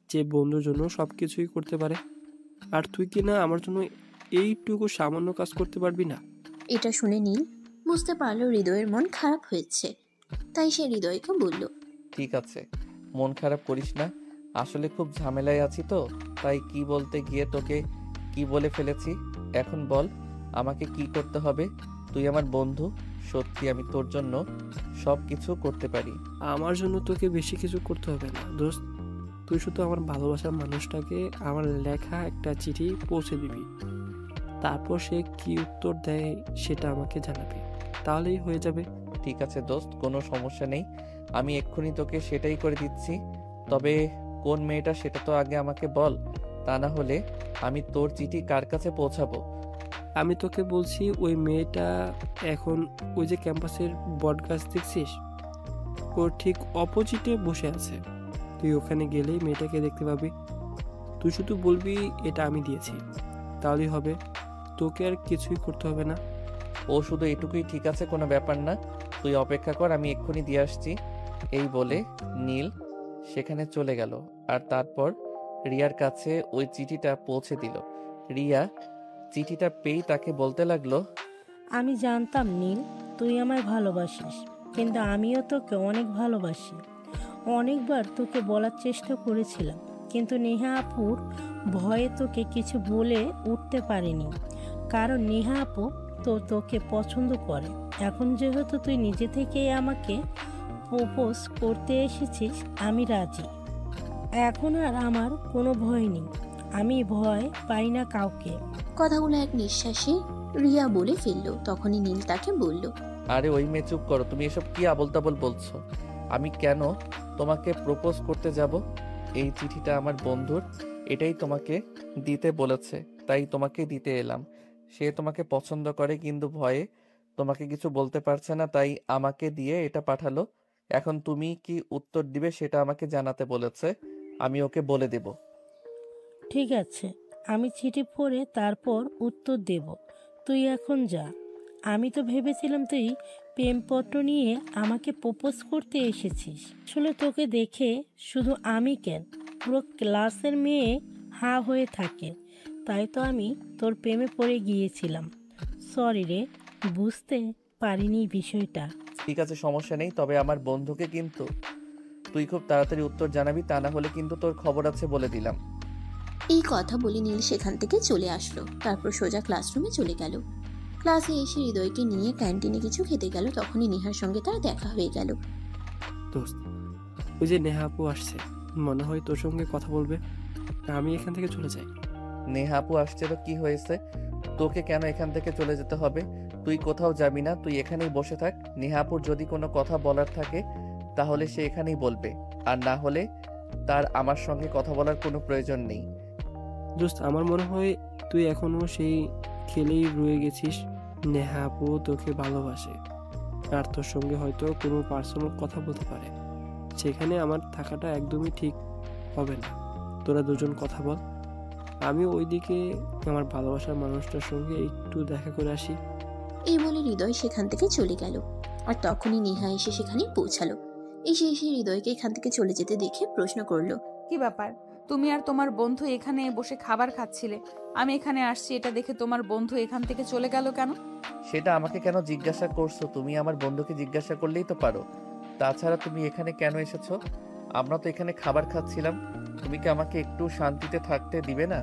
যে বন্ধুর জন্য সব কিছুই করতে পারে। আর তুই কি না আমার জন্য এইটুকু সামান্য কাজ করতে পারবি না? এটা শুনে নীল বুঝতে পারলো হৃদয়ের মন খারাপ হয়েছে, তাই সে হৃদয়কে বলল, ঠিক আছে, মন খারাপ করিস না। আসলে খুব ঝামেলায় আছি তো, তাই কি বলতে গিয়ে তোকে কি বলে ফেলেছি। এখন বল আমাকে কি করতে হবে। তুই আমার বন্ধু, সত্যি আমি তোর জন্য সব কিছু করতে পারি। আমার জন্য তোকে বেশি কিছু করতে হবে না দোস্ত। তুই শুধু আমার ভালোবাসার মানুষটাকে আমার লেখা একটা চিঠি পৌঁছে দিবি, তারপর সে কি উত্তর দেয় সেটা আমাকে জানাবি, তাহলেই হয়ে যাবে। ঠিক আছে দোস্ত, কোনো সমস্যা নেই, আমি এক্ষুনি তোকে সেটাই করে দিচ্ছি। তবে কোন মেয়েটা সেটা তো আগে আমাকে বল, তা না হলে আমি তোর চিঠি কার কাছে পৌঁছাবো? আমি তোকে বলছি, ওই মেয়েটা এখন ওই যে ক্যাম্পাসের বট গাছ দেখছিস, ওর ঠিক অপোজিটে বসে আছে। তুই ওখানে গেলেই মেয়েটাকে দেখতে পাবি। তুই শুধু বলবি এটা আমি দিয়েছি, তাহলেই হবে। তোকে আর কিছুই করতে হবে না। ও শুধু এটুকুই? ঠিক আছে, কোনো ব্যাপার না, তুই অপেক্ষা কর, আমি এক্ষুনি দিয়ে আসছি। এই বলে নীল সেখানে চলে গেল, আর তারপর রিয়ার কাছে ওই চিঠিটা পৌঁছে দিল। রিয়া চিঠিটা পেয়েই তাকে বলতে লাগলো, আমি জানতাম নীল তুই আমায় ভালোবাসিস, কিন্তু আমিও তোকে অনেক ভালোবাসি। অনেকবার তোকে বলার চেষ্টা করেছিলাম, কিন্তু নেহা আপুর ভয়ে তোকে কিছু বলে উঠতে পারিনি, কারণ নেহা আপু তো তোকে পছন্দ করে। এখন যেহেতু তুই নিজে থেকেই আমাকে প্রপোজ করতে এসেছিস, আমি রাজি। এখন আর আমার কোনো ভয় নেই, আমি ভয় পাই না কাউকে। কথাগুলো এক নিঃশ্বাসে রিয়া বলে ফেললো। তখনই নীল তাকে বলল, আরে ওই মেয়ে চুপ করো, তুমি এসব কি আবোল তাবোল বলছো? আমি কেন তোমাকে প্রপোজ করতে যাব? এই চিঠিটা আমার বন্ধুর, এটাই তোমাকে দিতে বলেছে, তাই তোমাকে দিতে এলাম। সে তোমাকে পছন্দ করে, কিন্তু ভয়ে তোমাকে কিছু বলতে পারছে না, তাই আমাকে দিয়ে এটা পাঠালো। এখন তুমি কি উত্তর দিবে সেটা আমাকে জানাতে বলেছে, আমি ওকে বলে দেব। ঠিক আছে, আমি চিঠি পড়ে তারপর উত্তর দেব। তুই এখন যা। আমি তো ভেবেছিলাম তুই প্রেমপত্র নিয়ে আমাকে প্রপোজ করতে এসেছিস। আসলে তোকে দেখে শুধু আমি কেন, পুরো ক্লাসের মেয়ে হা হয়ে থাকে, তাই তো আমি তোর প্রেমে পড়ে গিয়েছিলাম। সরি রে, বুঝতে পারিনি বিষয়টা। ঠিক আছে, সমস্যা নেই, তবে আমার বন্ধুকে কিন্তু তুই খুব তাড়াতাড়ি উত্তর জানাবি, তা না হলে কিন্তু তোর খবর আছে বলে দিলাম। এই কথা বলে নীল সেখান থেকে চলে আসলো। তারপর সোজা ক্লাসরুমে চলে গেল। ক্লাসে এসে হৃদয়কে নিয়ে ক্যান্টিনে কিছু খেতে গেল। তখনই নেহার সঙ্গে তার দেখা হয়ে গেল। দোস্ত, ওই যে নেহা আপু আসছে, মনে হয় তোর সঙ্গে কথা বলবে। আমি এখান থেকে চলে যাই। নেহা আপু আসছে তো কি হয়েছে? তোকে কেন এখান থেকে চলে যেতে হবে? তুই কোথাও যাবি না, তুই এখানেই বসে থাক। নেহা আপুর যদি কোনো কথা বলার থাকে তাহলে সে এখানেই বলবে, আর না হলে তার আমার সঙ্গে কথা বলার কোনো প্রয়োজন নেই। দোস্ত, আমার মনে হয় তুই এখনো সেই খেলেই রয়ে গেছিস। নেহা আপু তোকে ভালোবাসে আর তোর সঙ্গে হয়তো কোনো পার্সোনাল কথা বলতে পারে। সেখানে আমার থাকাটা একদমই ঠিক হবে না। তোরা দুজন কথা বল, আমি ওইদিকে আমার ভালোবাসার মানুষটার সঙ্গে একটু দেখা করে আসি। এই বলে হৃদয় সেখান থেকে চলে গেল। আর তখনই নেহা এসে সেখানে পৌঁছালো। এসে হৃদয়কে এখান থেকে চলে যেতে দেখে প্রশ্ন করলো, কি ব্যাপার? তুমি আর তোমার বন্ধু এখানে বসে খাবার খাচ্ছিলে, আমি এখানে আসছি এটা দেখে তোমার বন্ধু এখান থেকে চলে গেল কেন? সেটা আমাকে কেন জিজ্ঞাসা করছো? তুমি আমার বন্ধুকে জিজ্ঞাসা করলেই তো পারো। তাছাড়া তুমি এখানে কেন এসেছো? আমরা তো এখানে খাবার খাচ্ছিলাম। তুমি কি আমাকে একটু শান্তিতে থাকতে দিবে না?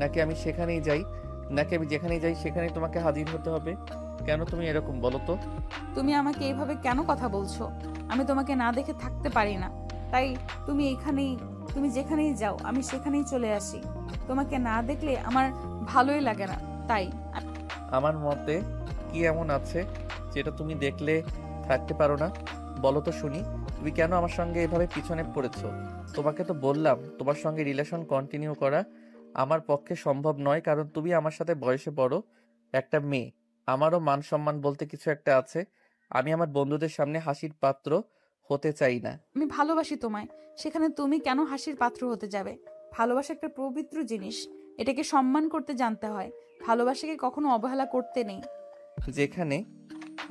নাকি আমি সেখানেই যাই, নাকি আমি যেখানেই যাই সেখানেই তোমাকে হাজির হতে হবে? কেন তুমি এরকম বলো তো? তুমি আমাকে এইভাবে কেন কথা বলছো? আমি তোমাকে না দেখে থাকতে পারি না, তাই তুমি যেখানেই যাও আমি সেখানেই চলে আসি। তোমাকে না দেখলে আমার ভালোই লাগে না, তাই। আমার মতে কি এমন আছে যেটা তুমি দেখলে থাকতে পারো না? বলো তো শুনি। তুমি কেন আমার সঙ্গে এভাবে পিছনে পড়েছো? তোমাকে তো বললাম তোমার সঙ্গে রিলেশন কন্টিনিউ করা আমার পক্ষে সম্ভব নয়, কারণ তুমি আমার সাথে বয়সে বড় একটা মেয়ে। আমারও মান সম্মান বলতে কিছু একটা আছে। আমি আমার বন্ধুদের সামনে হাসির পাত্র হতে চাই না। আমি ভালোবাসি তোমায়, সেখানে তুমি কেন হাসির পাত্র হতে যাবে? ভালোবাসা একটা পবিত্র জিনিস, এটাকে সম্মান করতে জানতে হয়। ভালোবাসাকে কখনো অবহেলা করতে নেই। যেখানে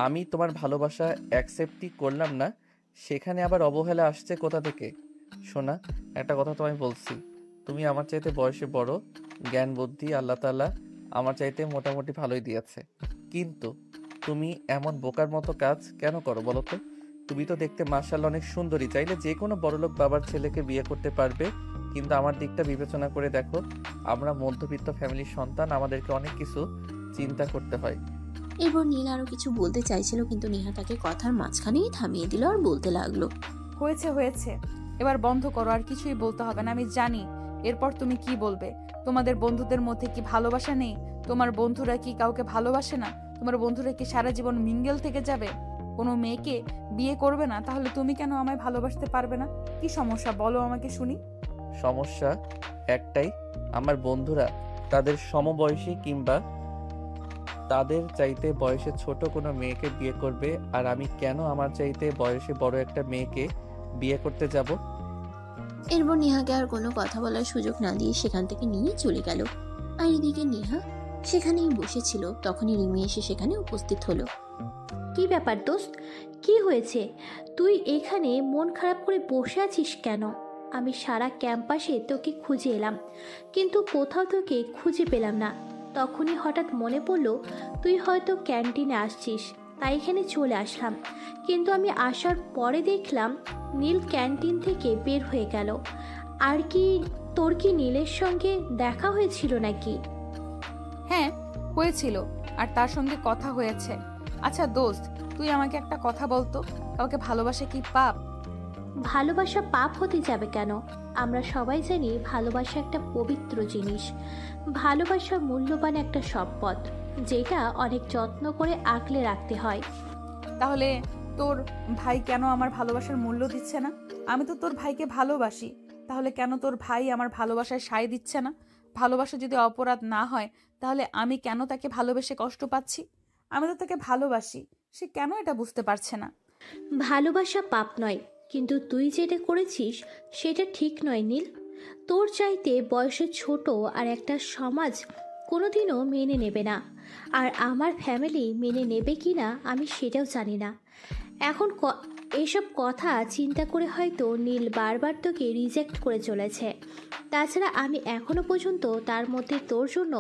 আমি তোমার ভালোবাসা অ্যাকসেপ্টই করলাম না, সেখানে আবার অবহেলা আসছে কোথা থেকে? শোনা, একটা কথা তোমায় বলছি, তুমি আমার চাইতে বয়সে বড়, জ্ঞান বুদ্ধি আল্লাহ তাআলা আমার চাইতে মোটামুটি ভালোই দিয়েছে। কিন্তু তুমি এমন বোকার মতো কাজ কেন করো বলো তো? তুমি তো দেখতে মাশাআল্লাহ অনেক সুন্দরী, চাইলে যে কোনো বড়লোক বাবার ছেলেকে বিয়ে করতে পারবে। কিন্তু আমার দিকটা বিবেচনা করে দেখো, আমরা মধ্যবিত্ত ফ্যামিলির সন্তান, আমাদেরকে অনেক কিছু চিন্তা করতে হয়। এরপর নীল আরো কিছু বলতে চাইছিল, কিন্তু নেহা তাকে কথার মাঝখানেই থামিয়ে দিল আর বলতে লাগলো, হয়েছে, এবার বন্ধ করো, আর কিছুই বলতে হবে না। আমি জানি এরপর তুমি কি বলবে। তোমাদের বন্ধুদের মধ্যে কি ভালোবাসা নেই? তোমার বন্ধুরা কি কাউকে ভালোবাসে না? তোমার বন্ধুরা কি সারা জীবন মিঙ্গেল থেকে যাবে, কোনো মেয়েকে বিয়ে করবে না? তাহলে তুমি কেন আমায় ভালোবাসতে পারবে না? কি সমস্যা বলো আমাকে শুনি। সমস্যা একটাই, আমার বন্ধুরা তাদের সমবয়সী কিংবা তাদের চাইতে বয়সে ছোট কোনো মেয়েকে বিয়ে করবে, আর আমি কেন আমার চাইতে বয়সে বড় একটা মেয়েকে বিয়ে করতে যাব? এরপর নেহাকে আর কোনো কথা বলার সুযোগ না দিয়ে সেখান থেকে নিয়ে চলে গেল। আর এদিকে নেহা সেখানেই বসেছিল। তখনই রিমি এসে সেখানে উপস্থিত হলো। কি ব্যাপার দোস্ত, কি হয়েছে? তুই এখানে মন খারাপ করে বসে আছিস কেন? আমি সারা ক্যাম্পাসে তোকে খুঁজে এলাম, কিন্তু কোথাও তোকে খুঁজে পেলাম না। তখনই হঠাৎ মনে পড়লো তুই হয়তো ক্যান্টিনে আসছিস, তাই এখানে চলে আসলাম। কিন্তু আমি আসার পরে দেখলাম নীল ক্যান্টিন থেকে বের হয়ে গেল। আর কি তোর কি নীলের সঙ্গে দেখা হয়েছিল নাকি? হ্যাঁ হয়েছিল, আর তার সঙ্গে কথা হয়েছে। আচ্ছা দোস্ত, তুই আমাকে একটা কথা বলতো, কাউকে ভালোবাসা কি পাপ? ভালোবাসা পাপ হতে যাবে কেন? আমরা সবাই জানি ভালোবাসা একটা পবিত্র জিনিস। ভালোবাসা মূল্যবান একটা সম্পদ, যেটা অনেক যত্ন করে আগলে রাখতে হয়। তাহলে তোর ভাই কেন আমার ভালোবাসার মূল্য দিচ্ছে না? আমি তো তোর ভাইকে ভালোবাসি, তাহলে কেন তোর ভাই আমার ভালোবাসায় সায় দিচ্ছে না? ভালোবাসা যদি অপরাধ না হয়, তাহলে আমি কেন তাকে ভালোবেসে কষ্ট পাচ্ছি? আমি তো তাকে ভালোবাসি, সে কেন এটা বুঝতে পারছে না? ভালোবাসা পাপ নয়, কিন্তু তুই যেটা করেছিস সেটা ঠিক নয় নীল। তোর চাইতে বয়সে ছোট আর একটা সমাজ কোনোদিনও মেনে নেবে না, আর আমার ফ্যামিলি মেনে নেবে কি না আমি সেটাও জানি না। এখন এসব কথা চিন্তা করে হয়তো নীল বারবার তোকে রিজেক্ট করে চলেছে। তাছাড়া আমি এখনো পর্যন্ত তার মধ্যে তোর জন্য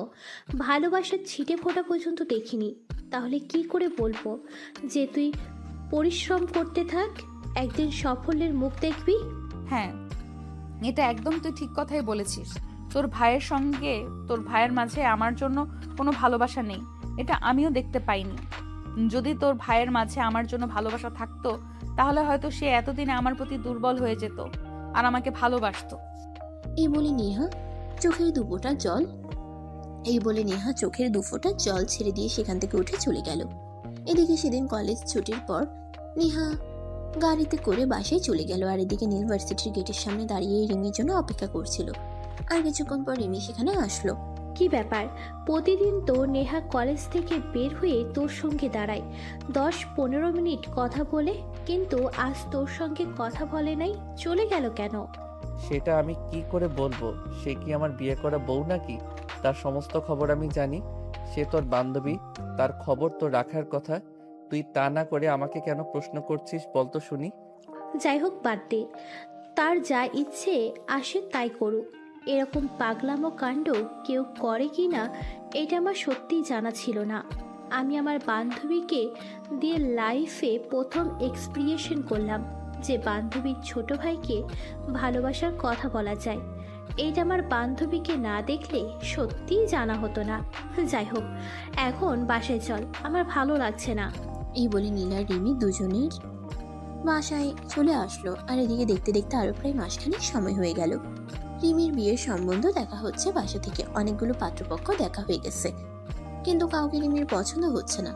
ভালোবাসার ছিটে ফোটা পর্যন্ত দেখিনি। তাহলে কি করে বলবো যে তুই পরিশ্রম করতে থাক, একদিন সাফল্যের মুখ দেখবি। হ্যাঁ, এটা একদম তুই ঠিক কথাই বলেছিস। তোর ভাইয়ের মাঝে আমার জন্য কোনো ভালোবাসা নেই, এটা আমিও দেখতে পাইনি। যদি তোর ভাইয়ের মাঝে আমার জন্য ভালোবাসা থাকতো, তাহলে হয়তো সে এতদিনে আমার প্রতি দুর্বল হয়ে যেত আর আমাকে ভালোবাসতো। এই বলে নেহা চোখের দুফোঁটা জল ছেড়ে দিয়ে সেখান থেকে উঠে চলে গেল। এদিকে সেদিন কলেজ ছুটির পর নেহা গাড়িতে করে বাসায় চলে গেল, আর এদিকে নীল ভার্সিটির গেটের সামনে দাঁড়িয়ে রিমির জন্য অপেক্ষা করছিল। আর কিছুক্ষণ পর রিমি সেখানে আসলো। কি ব্যাপার, প্রতিদিন তো নেহা কলেজ থেকে বের হয়ে তোর সঙ্গে দাঁড়ায় 10-15 মিনিট কথা বলে, কিন্তু আজ তোর সঙ্গে কথা বলে নাই, চলে গেল কেন? সেটা আমি কি করে বলবো? সে কি আমার বিয়ে করা বউ নাকি? তার সমস্ত খবর আমি জানি। সে তোর বান্ধবী, তার খবর তো রাখার কথা। তুই তা না করে আমাকে কেন প্রশ্ন করছিস বলতো শুনি? যাই হোক, বাদ দে, তার যা ইচ্ছে আসে তাই করুক। এরকম পাগলামো কাণ্ড কেউ করে কি না এটা আমার সত্যিই জানা ছিল না। আমি আমার বান্ধবীকে দিয়ে লাইফে প্রথম এক্সপিরিয়েশন করলাম যে বান্ধবীর ছোট ভাইকে ভালোবাসার কথা বলা যায়। এইটা আমার বান্ধবীকে না দেখলে সত্যিই জানা হতো না। যাই হোক, এখন বাসায় চল, আমার ভালো লাগছে না। এই বলে নীল আর রিমি দুজনের বাসায় চলে আসলো। আর এদিকে দেখতে দেখতে আরো প্রায় মাসখানেক সময় হয়ে গেল। রিমির বিয়ের সম্বন্ধ দেখা হচ্ছে, বাসা থেকে অনেকগুলো পাত্রপক্ষ দেখা হয়ে গেছে, কিন্তু কাউকে রিমির পছন্দ হচ্ছে না।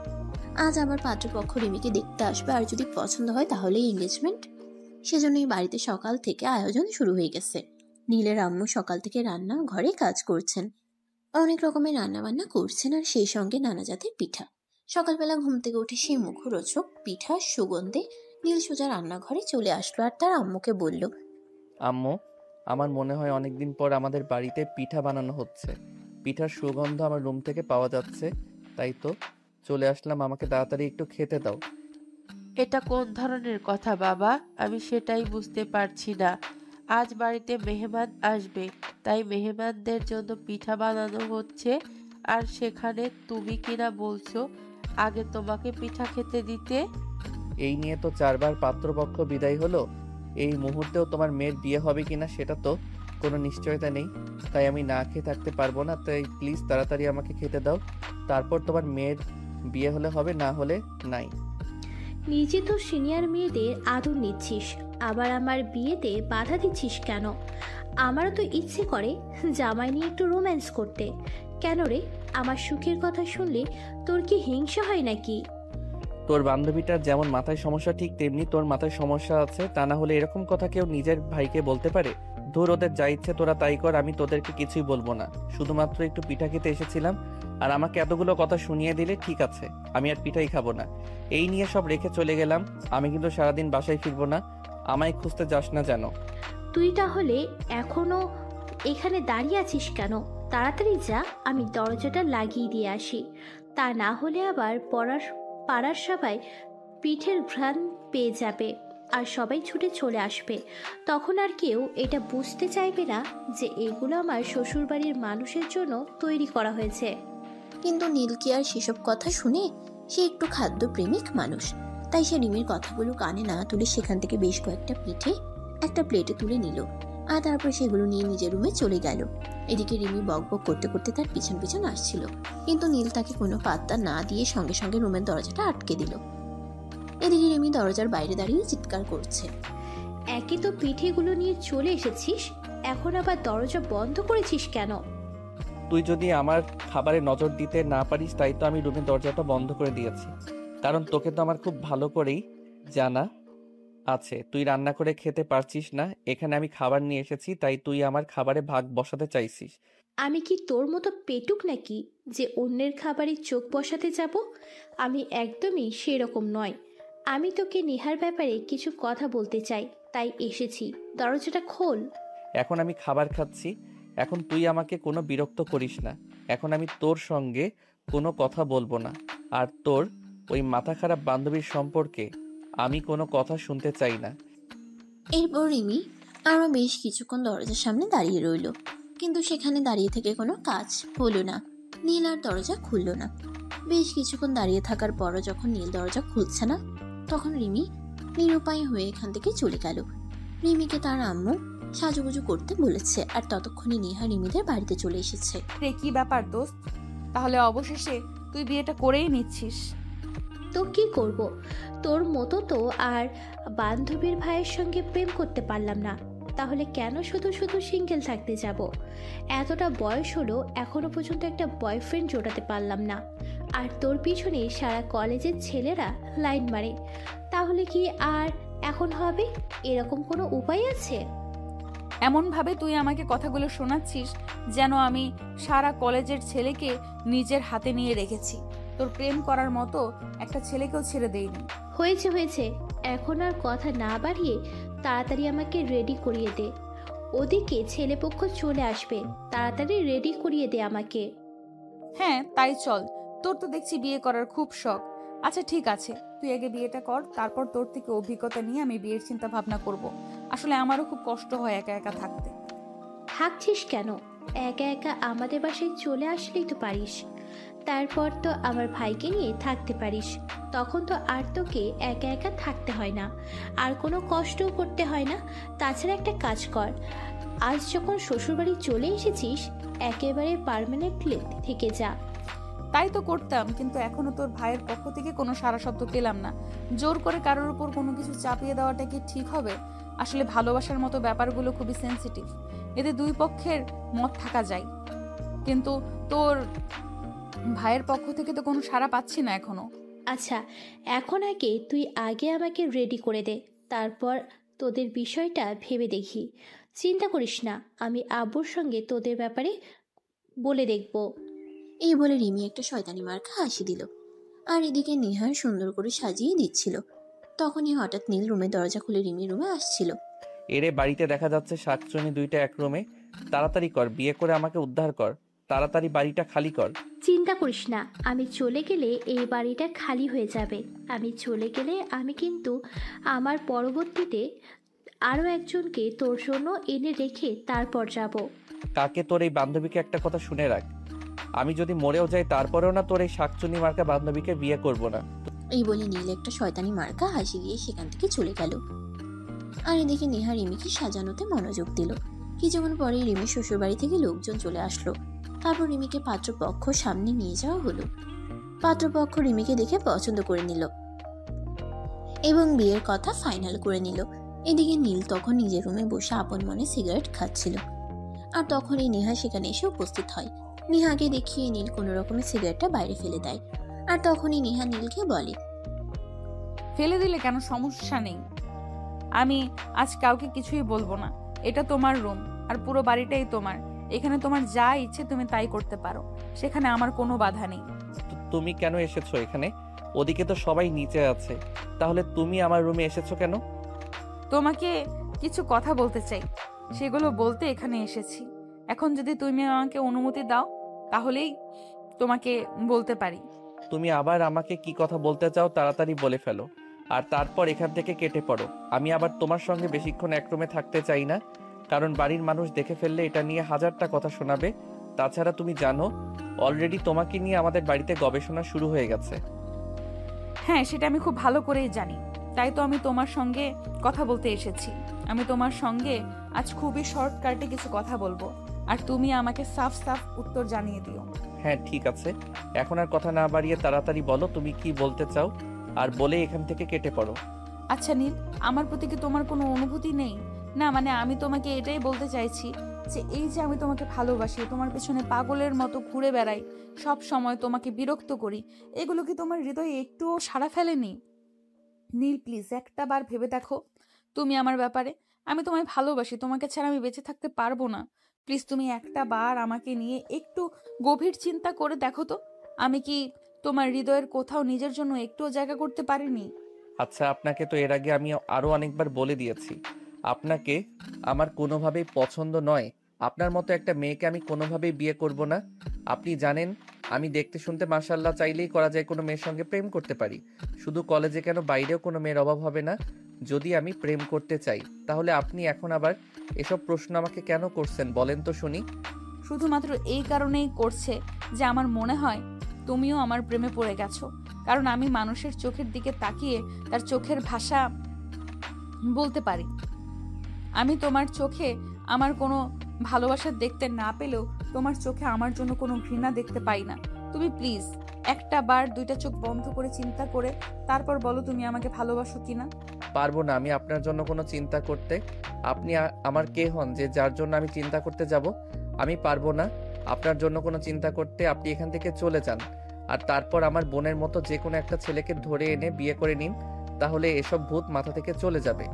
আজ আবার পাত্রপক্ষ রিমিকে দেখতে আসবে, আর যদি পছন্দ হয় তাহলেই এঙ্গেজমেন্ট। সেজন্যই বাড়িতে সকাল থেকে আয়োজন শুরু হয়ে গেছে। নীলের আম্মু সকাল থেকে রান্না ঘরে কাজ করছেন, অনেক রকমের রান্না বান্না করছেন, আর সেই সঙ্গে নানা জাতের পিঠা। সকালবেলা ঘুম থেকে উঠে সেই মুখরোচক পিঠার সুগন্ধে নীল সোজা রান্নাঘরে চলে আসলো, আর তার আম্মুকে বলল, আম্মু, আমার মনে হয় অনেকদিন পর আমাদের বাড়িতে পিঠা বানানো হচ্ছে। পিঠার সুগন্ধ আমার রুম থেকে পাওয়া যাচ্ছে, তাই তো চলে আসলাম। আমাকে তাড়াতাড়ি একটু খেতে দাও। এটা কোন ধরনের কথা বাবা? আমি সেটাই বুঝতে পারছি না। আজ বাড়িতে মেহমান আসবে, তাই মেহমানদের জন্য পিঠা বানানো হচ্ছে, আর সেখানে তুমি কিনা বলছো আগে তোমাকে পিঠা খেতে দিতে। এই নিয়ে তো 4 বার পাত্রপক্ষ বিদায় হলো। এই মুহূর্তেও তোমার মেয়ের বিয়ে হবে কিনা সেটা তো কোনো নিশ্চয়তা নেই, তাই আমি না খেয়ে থাকতে পারবো না। তাই প্লিজ তাড়াতাড়ি আমাকে খেতে দাও, তারপর তোমার মেয়ের বিয়ে হলে হবে, না হলে নাই। নিজে তো সিনিয়র মেয়েদের আদর নিচ্ছিস, আবার আমার বিয়েতে বাধা দিচ্ছিস কেন? আমারও তো ইচ্ছে করে জামাই নিয়ে একটু রোম্যান্স করতে। কেন রে, আমার সুখের কথা শুনলে তোর কি হিংসা হয় নাকি? তোর বান্ধবীটার যেমন মাথায় সমস্যা, ঠিক তেমনি তোর মাথায় সমস্যা আছে। তা না হলে এরকম কথা কেউ নিজের ভাইকে বলতে পারে? ধুর, ওদের যা ইচ্ছে তোরা তাই কর, আমি তোদেরকে কিছুই বলবো না। শুধুমাত্র একটু পিঠা খেতে এসেছিলাম, আর আমাকে এতগুলো কথা শুনিয়ে দিলে ঠিক আছে, আমি আর পিঠাই খাবো না। এই নিয়ে সব রেখে চলে গেলাম। আমি কিন্তু সারাদিন বাসায় ফিরবো না, আমায় খুঁজতে যাস না যেন। তুই তাহলে এখনো এখানে দাঁড়িয়ে আছিস কেন? তাড়াতাড়ি যা, আমি দরজাটা লাগিয়ে দিয়ে আসি। তা না হলে আবার পাড়ার সবাই পিঠের ঘ্রাণ পেয়ে যাবে, আর সবাই ছুটে চলে আসবে। তখন আর কেউ এটা বুঝতে চাইবে না যে এগুলো আমার শ্বশুরবাড়ির মানুষের জন্য তৈরি করা হয়েছে। কিন্তু নীল কি আর সেসব কথা শুনে? সে একটু খাদ্যপ্রেমিক মানুষ, তাই সে রিমির কথাগুলো কানে না তুলে সেখান থেকে বেশ কয়েকটা পিঠে একটা প্লেটে তুলে নিল, আর তারপর সেগুলো নিয়ে নিজের রুমে চলে গেল। এদিকে রিমি বকবক করতে করতে তার পিছন পিছন আসছিল, কিন্তু নীল তাকে কোনো পাত্তা না দিয়ে সঙ্গে সঙ্গে রুমের দরজাটা আটকে দিল। এদিকে রিমি দরজার বাইরে দাঁড়িয়ে চিৎকার করছে, একে তো পিঠেগুলো নিয়ে চলে এসেছিস, এখন আবার দরজা বন্ধ করেছিস কেন? তুই যদি আমার খাবারে নজর দিতে না পারিস, তাই তো আমি রুমের দরজাটা বন্ধ করে দিয়েছি। কারণ তোকে তো আমার খুব ভালো করেই জানা আছে তুই রান্না করে খেতে পারছিস না। এখানে আমি খাবার নিয়ে এসেছি, তাই তুই আমার খাবারে ভাগ বসাতে চাইছিস। আমি কি তোর মতো পেটুক নাকি যে অন্যের খাবারে চোখ বসাতে যাব? আমি একদমই সেরকম নয়। আমি তোকে নেহার ব্যাপারে কিছু কথা বলতে চাই, তাই এসেছি। দরজাটা খোল। এখন আমি খাবার খাচ্ছি, এখন তুই আমাকে কোনো বিরক্ত করিস না। এখন আমি তোর সঙ্গে কোনো কথা বলবো না, আর তোর ওই মাথা খারাপ বান্ধবীর সম্পর্কে আমি কোনো কথা শুনতে চাই না। এরপর রিমি আরো বেশ কিছুক্ষণ দরজার সামনে দাঁড়িয়ে রইল, কিন্তু সেখানে দাঁড়িয়ে থেকে কোনো কাজ হলো না। নীল আর দরজা খুলল না। বেশ কিছুক্ষণ দাঁড়িয়ে থাকার পরও যখন নীল দরজা খুলছে না, তখন রিমি নিরুপায় হয়ে এখান থেকে চলে গেল। রিমিকে তার আম্মু সাজুগুজু করতে বলেছে, আর ততক্ষণে নেহা রিমিদের বাড়িতে চলে এসেছে। রে কি ব্যাপার দোস্ত, তাহলে অবশেষে তুই বিয়েটা করেই নিচ্ছিস? তো কি করব, তোর মতো তো আর বান্ধবীর ভাইয়ের সঙ্গে প্রেম করতে পারলাম না, তাহলে কেন শুধু শুধু সিঙ্গেল থাকতে যাব? এতটা বয়স হলো এখনো পর্যন্ত একটা বয়ফ্রেন্ড জোটাতে পারলাম না, আর তোর পিছনে সারা কলেজের ছেলেরা লাইন মারে, তাহলে কি আর এখন হবে? এরকম কোনো উপায় আছে? এমনভাবে তুই আমাকে কথাগুলো শোনাচ্ছিস যেন আমি সারা কলেজের ছেলেকে নিজের হাতে নিয়ে রেখেছি। তোর প্রেম করার মতো একটা ছেলেকেও ছেড়ে দেইনি। হয়েছে হয়েছে, এখন আর কথা না বাড়িয়ে তাড়াতাড়ি আমাকে রেডি করিয়ে দে। ওদিকে ছেলেপক্ষ চলে আসবে, তাড়াতাড়ি রেডি করিয়ে দে আমাকে। হ্যাঁ তাই চল, তোর তো দেখছি বিয়ে করার খুব শখ। আচ্ছা ঠিক আছে, তুই আগে বিয়েটা কর, তারপর তোর থেকে অভিজ্ঞতা নিয়ে আমি বিয়ের চিন্তা ভাবনা করব। আসলে আমারও খুব কষ্ট হয় একা একা থাকতে। থাকছিস কেন? একা একা আমাদের বাসায় চলে আসলেই তো পারিস, তারপর তো আমার ভাইকে নিয়ে থাকতে পারিস, তখন তো আর তোকে একা একা থাকতে হয় না, আর কোনো কষ্টও করতে হয় না। তাছাড়া একটা কাজ কর, আজ যখন শ্বশুরবাড়ি চলে এসেছিস একেবারে পার্মানেন্টলি থেকে যা। তাই তো করতাম, কিন্তু এখনো তোর ভাইয়ের পক্ষ থেকে কোনো সারা শব্দ পেলাম না। জোর করে কারোর উপর কোনো কিছু চাপিয়ে দেওয়াটা কি ঠিক হবে? আসলে ভালোবাসার মতো ব্যাপারগুলো খুবই সেন্সিটিভ, এতে দুই পক্ষের মত থাকা যায়, কিন্তু তোর ভাইয়ের পক্ষ থেকে তো কোনো সাড়া পাচ্ছি না এখনো। আচ্ছা, এখন আগে তুই আগে আমাকে রেডি করে দে, তারপর তোদের বিষয়টা ভেবে দেখি। চিন্তা করিস না, আমি আব্বুর সঙ্গে তোদের ব্যাপারে বলে দেখব। এই বলে রিমি একটা শয়তানি মার্কা হাসি দিল, আর এদিকে নেহার সুন্দর করে সাজিয়ে দিচ্ছিল। তখনই হঠাৎ নীল রুমের দরজা খুলে রিমির রুমে আসছিল। এরে বাড়িতে দেখা যাচ্ছে শাকচুনি দুইটা এক রুমে। তাড়াতাড়ি কর, বিয়ে করে আমাকে উদ্ধার কর, তাড়াতাড়ি বাড়িটা খালি কর। চিন্তা করিস না, আমি চলে গেলে এই বাড়িটা খালি হয়ে যাবে। আমি চলে গেলে আমি কিন্তু আমার পরবর্তীতে আরও একজনকে তোর জন্য এনে রেখে তারপর যাব। কাকে? তোর এই বান্ধবীকে একটা কথা শুনে রাখ, আমি যদি মরেও যাই তারপরেও না তোর এই শাকচুনি মার্কা বান্ধবীকে বিয়ে করব না। এই বলে নীল একটা শয়তানি মার্কা হাসি দিয়ে সেখান থেকে চলে গেল। আর এদিকে নেহা রিমিকে সাজানোতে মনোযোগ দিল। কিছুক্ষণ পরে রিমির শ্বশুরবাড়ি থেকে লোকজন চলে আসলো। তারপর রিমিকে পাত্রপক্ষ সামনে নিয়ে যাওয়া হলো। পাত্রপক্ষ রিমিকে দেখে পছন্দ করে নিল এবং বিয়ের কথা ফাইনাল করে নিল। এদিকে নীল তখন নিজের রুমে বসে আপন মনে সিগারেট খাচ্ছিল, আর তখনই নেহা সেখানে এসে উপস্থিত হয়। নেহাকে দেখিয়ে নীল কোনো রকমের সিগারেটটা বাইরে ফেলে দেয়, আর তখনই নেহা নীলকে বলে, ফেলে দিলে কেন, সমস্যা নেই, আমি আজ কাউকে কিছুই বলবো না। এটা তোমার রুম, আর পুরো বাড়িটাই তোমার। এখানে তোমার যা ইচ্ছে তুমি তাই করতে পারো, সেখানে আমার কোনো বাধা নেই। তুমি কেন এসেছো এখানে? ওদিকে তো সবাই নিচে আছে, তাহলে তুমি আমার রুমে এসেছো কেন? তোমাকে কিছু কথা বলতে চাই, সেগুলো বলতে এখানে এসেছি। এখন যদি তুমি আমাকে অনুমতি দাও তাহলেই তোমাকে বলতে পারি। তুমি আবার আমাকে কি কথা বলতে চাও তাড়াতাড়ি বলে ফেলো, আর তারপর এখান থেকে কেটে পড়ো। আমি আবার তোমার সঙ্গে বেশিক্ষণ এক রুমে থাকতে চাই না, কারণ বাড়ির মানুষ দেখে ফেললে এটা নিয়ে হাজারটা কথা শোনাবে। তাছাড়া তুমি জানো অলরেডি তোমাকে নিয়ে আমাদের বাড়িতে গবেষণা শুরু হয়ে গেছে। হ্যাঁ, সেটা আমি খুব ভালো করেই জানি, তাই তো আমি তোমার সঙ্গে কথা বলতে এসেছি। আমি তোমার সঙ্গে আজ খুবই শর্টকাটে কিছু কথা বলবো, আর তুমি আমাকে সাফ সাফ উত্তর জানিয়ে দিও। হ্যাঁ ঠিক আছে, এখন আর কথা না বাড়িয়ে তাড়াতাড়ি বলো তুমি কি বলতে চাও, আর বলে এখান থেকে কেটে পড়ো। আচ্ছা নীল, আমার প্রতি কি তোমার কোনো অনুভূতি নেই? না মানে আমি তোমাকে এটাই বলতে চাইছি যে এই যে আমি তোমাকে ভালোবাসি, তোমার পেছনে পাগলের মতো ঘুরে বেড়াই, সব সময় তোমাকে বিরক্ত করি, এগুলো কি তোমার হৃদয়ে একটুও সাড়া ফেলেনি? নীল প্লিজ একটা বার ভেবে দেখো তুমি আমার ব্যাপারে। আমি তোমায় ভালোবাসি, তোমাকে ছাড়া আমি বেঁচে থাকতে পারবো না। প্লিজ তুমি একটা বার আমাকে নিয়ে একটু গভীর চিন্তা করে দেখো তো, আমি কি তোমার হৃদয়ের কোথাও নিজের জন্য একটুও জায়গা করতে পারিনি? আচ্ছা, আপনাকে তো এর আগে আমি আরো অনেকবার বলে দিয়েছি আপনাকে আমার কোনোভাবেই পছন্দ নয়। আপনার মতো একটা মেয়েকে আমি কোনোভাবেই বিয়ে করব না। আপনি জানেন আমি দেখতে শুনতে মাশাআল্লাহ, চাইলেই করা যায় কোনো মেয়ের সঙ্গে প্রেম করতে পারি। শুধু কলেজে কেন, বাইরেও কোনো মেয়ের অভাব হবে না যদি আমি প্রেম করতে চাই। তাহলে আপনি এখন আবার এসব প্রশ্ন আমাকে কেন করছেন বলেন তো শুনি? শুধুমাত্র এই কারণেই করছে যে আমার মনে হয় তুমিও আমার প্রেমে পড়ে গেছো। কারণ আমি মানুষের চোখের দিকে তাকিয়ে তার চোখের ভাষা বলতে পারি। আমি তোমার চোখে আমার কোনো ভালোবাসা দেখতে না পেলেও তোমার চোখে আমার জন্য কোনো ঘৃণা দেখতে পাই না। তুমি প্লিজ একটা বার দুইটা চোখ বন্ধ করে চিন্তা করে তারপর বলো তুমি আমাকে ভালোবাসো কিনা। পারবো না আমি আপনার জন্য কোনো চিন্তা করতে। আপনি আমার কে হন যে যার জন্য আমি চিন্তা করতে যাব? আমি পারবো না আপনার জন্য কোনো চিন্তা করতে। আপনি এখান থেকে চলে যান, আর তারপর আমার বোনের মতো যে কোনো একটা ছেলেকে ধরে এনে বিয়ে করে নিন, তাহলে এসব ভূত মাথা থেকে চলে যাবে।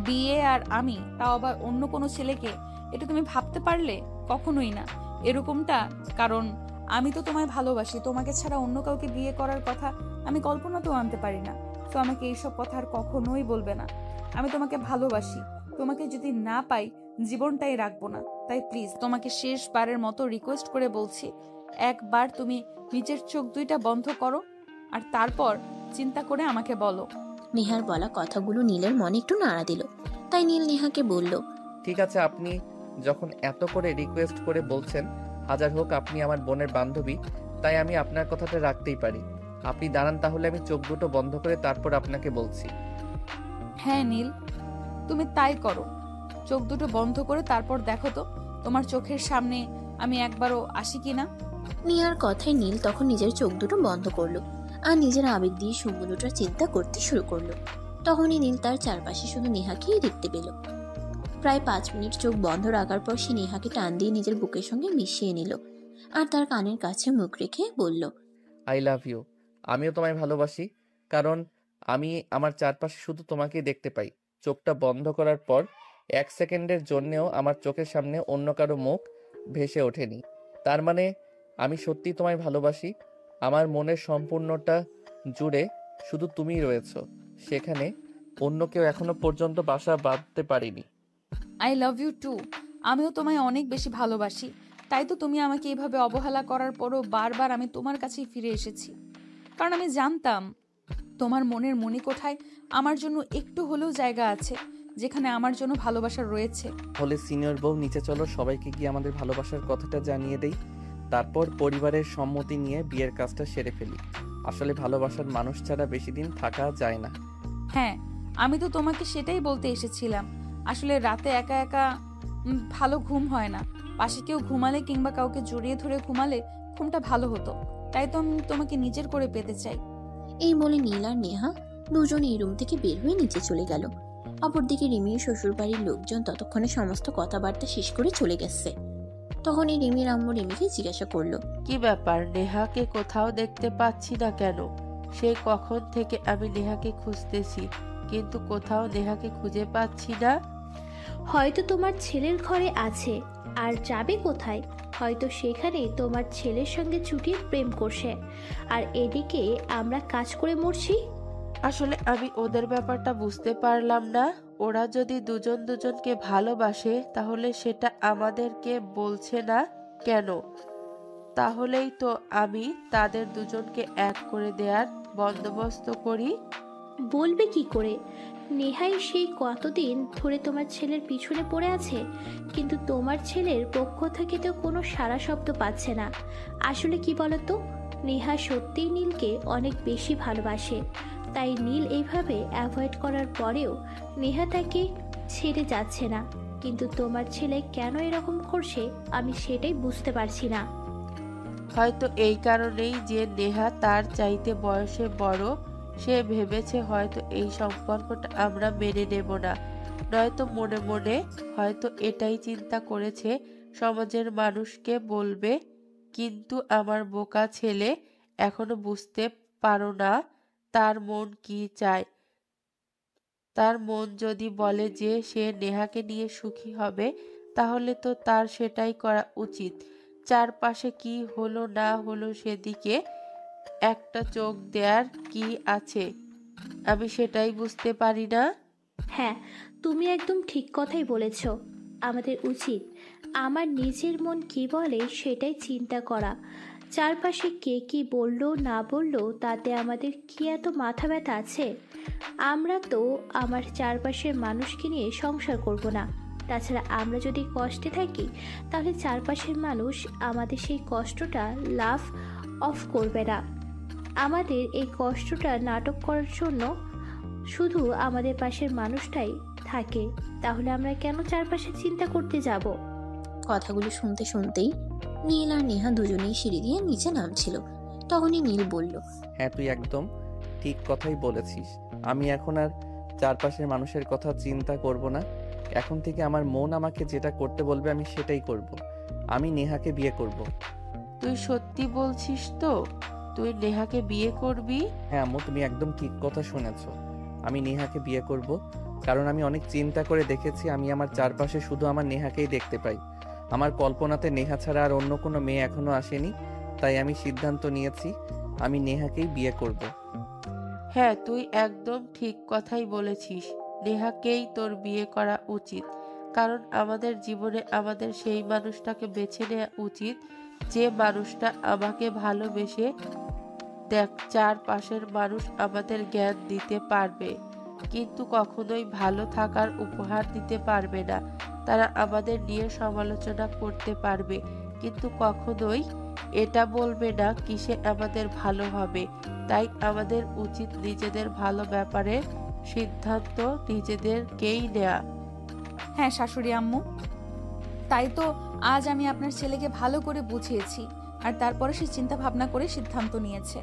বিয়ে আর আমি, তাও আবার অন্য কোনো ছেলেকে? এটা তুমি ভাবতে পারলে? কখনোই না এরকমটা। কারণ আমি তো তোমায় ভালোবাসি, তোমাকে ছাড়া অন্য কাউকে বিয়ে করার কথা আমি কল্পনাতেও আনতে পারি না। তো আমাকে এইসব কথা আর কখনোই বলবে না। আমি তোমাকে ভালোবাসি, তোমাকে যদি না পাই জীবনটাই রাখবো না। তাই প্লিজ তোমাকে শেষবারের মতো রিকোয়েস্ট করে বলছি, একবার তুমি নিজের চোখ দুইটা বন্ধ করো, আর তারপর চিন্তা করে আমাকে বলো। নেহার বলা কথাগুলো নীলের মনে একটু নাড়া দিল, তাই নীল নেহাকে বলল, ঠিক আছে, আপনি যখন এত করে রিকোয়েস্ট করে বলছেন, হাজার হোক আপনি আমার বোনের বান্ধবী, তাই আমি আপনার কথাটা রাখতেই পারি। আপনি দাঁড়ান, তাহলে আমি চোখ দুটো বন্ধ করে তারপর আপনাকে বলছি। হ্যাঁ নীল, তুমি তাই করো। চোখ দুটো বন্ধ করে তারপর দেখো তো তোমার চোখের সামনে আমি একবারও আসি কিনা। নেহার কথায় নীল তখন নিজের চোখ দুটো বন্ধ করলো আর নিজের আবেগ দিয়ে সুমুলোটার চিন্তা করতে শুরু করলো। তখনই নীল তার চারপাশে শুধু নেহাকেই দেখতে পেল। প্রায় 5 মিনিট চোখ বন্ধ রাখার পর সে নেহাকে টান দিয়ে নিজের বুকের সঙ্গে মিশিয়ে নিল আর তার কানের কাছে মুখ রেখে বলল, আই লাভ ইউ। আমিও তোমায় ভালোবাসি, কারণ আমি আমার চারপাশে শুধু তোমাকেই দেখতে পাই। চোখটা বন্ধ করার পর 1 সেকেন্ডের জন্যেও আমার চোখের সামনে অন্য কারো মুখ ভেসে ওঠেনি। তার মানে আমি সত্যি তোমায় ভালোবাসি। আমার মনের সম্পূর্ণটা জুড়ে শুধু তুমিই রয়েছো, সেখানে অন্য কেউ এখনো পর্যন্ত বাসা বাঁধতে পারিনি। I love you too. আমিও তোমায় অনেক বেশি ভালোবাসি। তাই তো তুমি আমাকে এইভাবে অবহেলা করার পরও বারবার আমি তোমার কাছেই ফিরে এসেছি, কারণ আমি জানতাম তোমার মনের মণিকোঠায় আমার জন্য একটু হলেও জায়গা আছে, যেখানে আমার জন্য ভালোবাসা রয়েছে। হলে সিনিয়র বউ, নিচে চলো, সবাইকে গিয়ে আমাদের ভালোবাসার কথাটা জানিয়ে দেই। তারপর পরিবারের সম্মতি নিয়ে বিয়ের কাজটা সেরে ফেলি। আসলে ভালোবাসার মানুষ ছাড়া বেশি দিন থাকা যায় না। হ্যাঁ, আমি তো তোমাকে সেটাই বলতে এসেছিলাম। আসলে রাতে একা একা ভালো ঘুম হয় না। পাশে কেউ ঘুমালে কিংবা কাউকে জড়িয়ে ধরে ঘুমালে ঘুমটা ভালো হতো। তাই তো আমি তোমাকে নিজের করে পেতে চাই। এই বলে নীল আর নেহা দুজন এই রুম থেকে বের হয়ে নিচে চলে গেল। অপরদিকে রিমির শ্বশুরবাড়ির লোকজন ততক্ষণে সমস্ত কথাবার্তা শেষ করে চলে গেছে। তখনই রিমির আম্মু রিমিকে জিজ্ঞাসা করলো, কি ব্যাপার, নেহাকে কোথাও দেখতে পাচ্ছি না কেন? সেই কখন থেকে আমি নেহাকে খুঁজতেছি, কিন্তু কোথাও নেহাকে খুঁজে পাচ্ছি না। হয়তো তোমার ছেলের ঘরে আছে, আর যাবে কোথায়? হয়তো সেখানে তোমার ছেলের সঙ্গে চুটিয়ে প্রেম করছে, আর এদিকে আমরা কাজ করে মরছি। আসলে আমি ওদের ব্যাপারটা বুঝতে পারলাম না। ওরা যদি দুজন দুজনকে ভালোবাসে তাহলে সেটা আমাদেরকে বলছে না কেন? তাহলেই তো আমি তাদের দুজনকে এক করে দেওয়ার বন্দোবস্ত করি। বলবে কি করে? নেহাই সেই কতদিন ধরে তোমার ছেলের পিছনে পড়ে আছে, কিন্তু তোমার ছেলের পক্ষ থেকে তো কোনো সাড়া শব্দ পাচ্ছে না। আসলে কি বলতো, নেহা সত্যিই নীলকে অনেক বেশি ভালোবাসে। তাই নীল এইভাবে অ্যাভয়েড করার পরেও নেহা তাকে ছেড়ে যাচ্ছে না। কিন্তু তোমার ছেলে কেন এরকম করছে আমি সেটাই বুঝতে পারছি না। হয়তো এই কারণেই যে নেহা তার চাইতে বয়সে বড়, সে ভেবেছে হয়তো এই সম্পর্কটা আমরা মেনে নেব না। নয়তো মনে মনে হয়তো এটাই চিন্তা করেছে সমাজের মানুষকে বলবে। কিন্তু আমার বোকা ছেলে এখনো বুঝতে পারো না তার মন কি চায়। তার মন যদি বলে যে সে নেহাকে নিয়ে সুখী হবে, তাহলে তো তার সেটাই করা উচিত। চারপাশে কি হলো না হলো সেদিকে একটা চোখ দেওয়ার কি আছে? আমি সেটাই বুঝতে পারি না। হ্যাঁ, তুমি একদম ঠিক কথাই বলেছ। আমাদের উচিত আমার নিজের মন কি বলে সেটাই চিন্তা করা। চারপাশে কে কি বললো না বললো তাতে আমাদের কি এত মাথা ব্যথা আছে? আমরা তো আমার চারপাশের মানুষকে নিয়ে সংসার করব না। তাছাড়া আমরা যদি কষ্টে থাকি তাহলে চারপাশের মানুষ আমাদের সেই কষ্টটা লাভ অফ করবে না। আমাদের এই কষ্টটা নাটক করার জন্য শুধু আমাদের পাশের মানুষটাই থাকে, তাহলে আমরা কেন চারপাশে চিন্তা করতে যাব? কথাগুলো শুনতে শুনতেই নীল আর নেহা দুজনেই সিঁড়ি দিয়ে নিচে নামছিল। তখনই নীল বলল, হ্যাঁ, তুই একদম ঠিক কথাই বলেছিস। আমি এখন আর চারপাশের মানুষের কথা চিন্তা করব না। এখন থেকে আমার মন আমাকে যেটা করতে বলবে আমি সেটাই করব। আমি নেহাকে বিয়ে করব। তুই সত্যি বলছিস তো? তুই নেহাকে বিয়ে করবি? হ্যাঁ আম্মু, তুমি একদম ঠিক কথা শুনেছ। আমি নেহাকে বিয়ে করব, কারণ আমি অনেক চিন্তা করে দেখেছি আমি আমার চারপাশে শুধু আমার নেহাকেই দেখতে পাই। আমার কল্পনাতে নেহা ছাড়া আর অন্য কোনো মেয়ে এখনো আসেনি, তাই আমি সিদ্ধান্ত নিয়েছি আমি নেহাকেই বিয়ে করব। হ্যাঁ, তুই একদম ঠিক কথাই বলেছিস। নেহাকেই তোর বিয়ে করা উচিত, কারণ আমাদের জীবনে আমাদের সেই মানুষটাকে বেছে নেওয়া উচিত যে মানুষটা আমাকে ভালোবেসে দেখ চারপাশের মানুষ আমাদের জ্ঞান দিতে পারবে, কিন্তু কখনোই ভালো থাকার উপহার দিতে পারবে না। তারা আমাদের নিয়ে সমালোচনা করতে পারবে, কিন্তু কখনোই এটা বলবে না কিসে আমাদের ভালো হবে। তাই আমাদের উচিত নিজেদের ভালো ব্যাপারে সিদ্ধান্ত নিজেদেরকেই নেয়া। হ্যাঁ শাশুড়ি আম্মু, তাই তো আজ আমি আপনার ছেলেকে ভালো করে বুঝিয়েছি, আর তারপরে সে চিন্তা ভাবনা করে সিদ্ধান্ত নিয়েছে।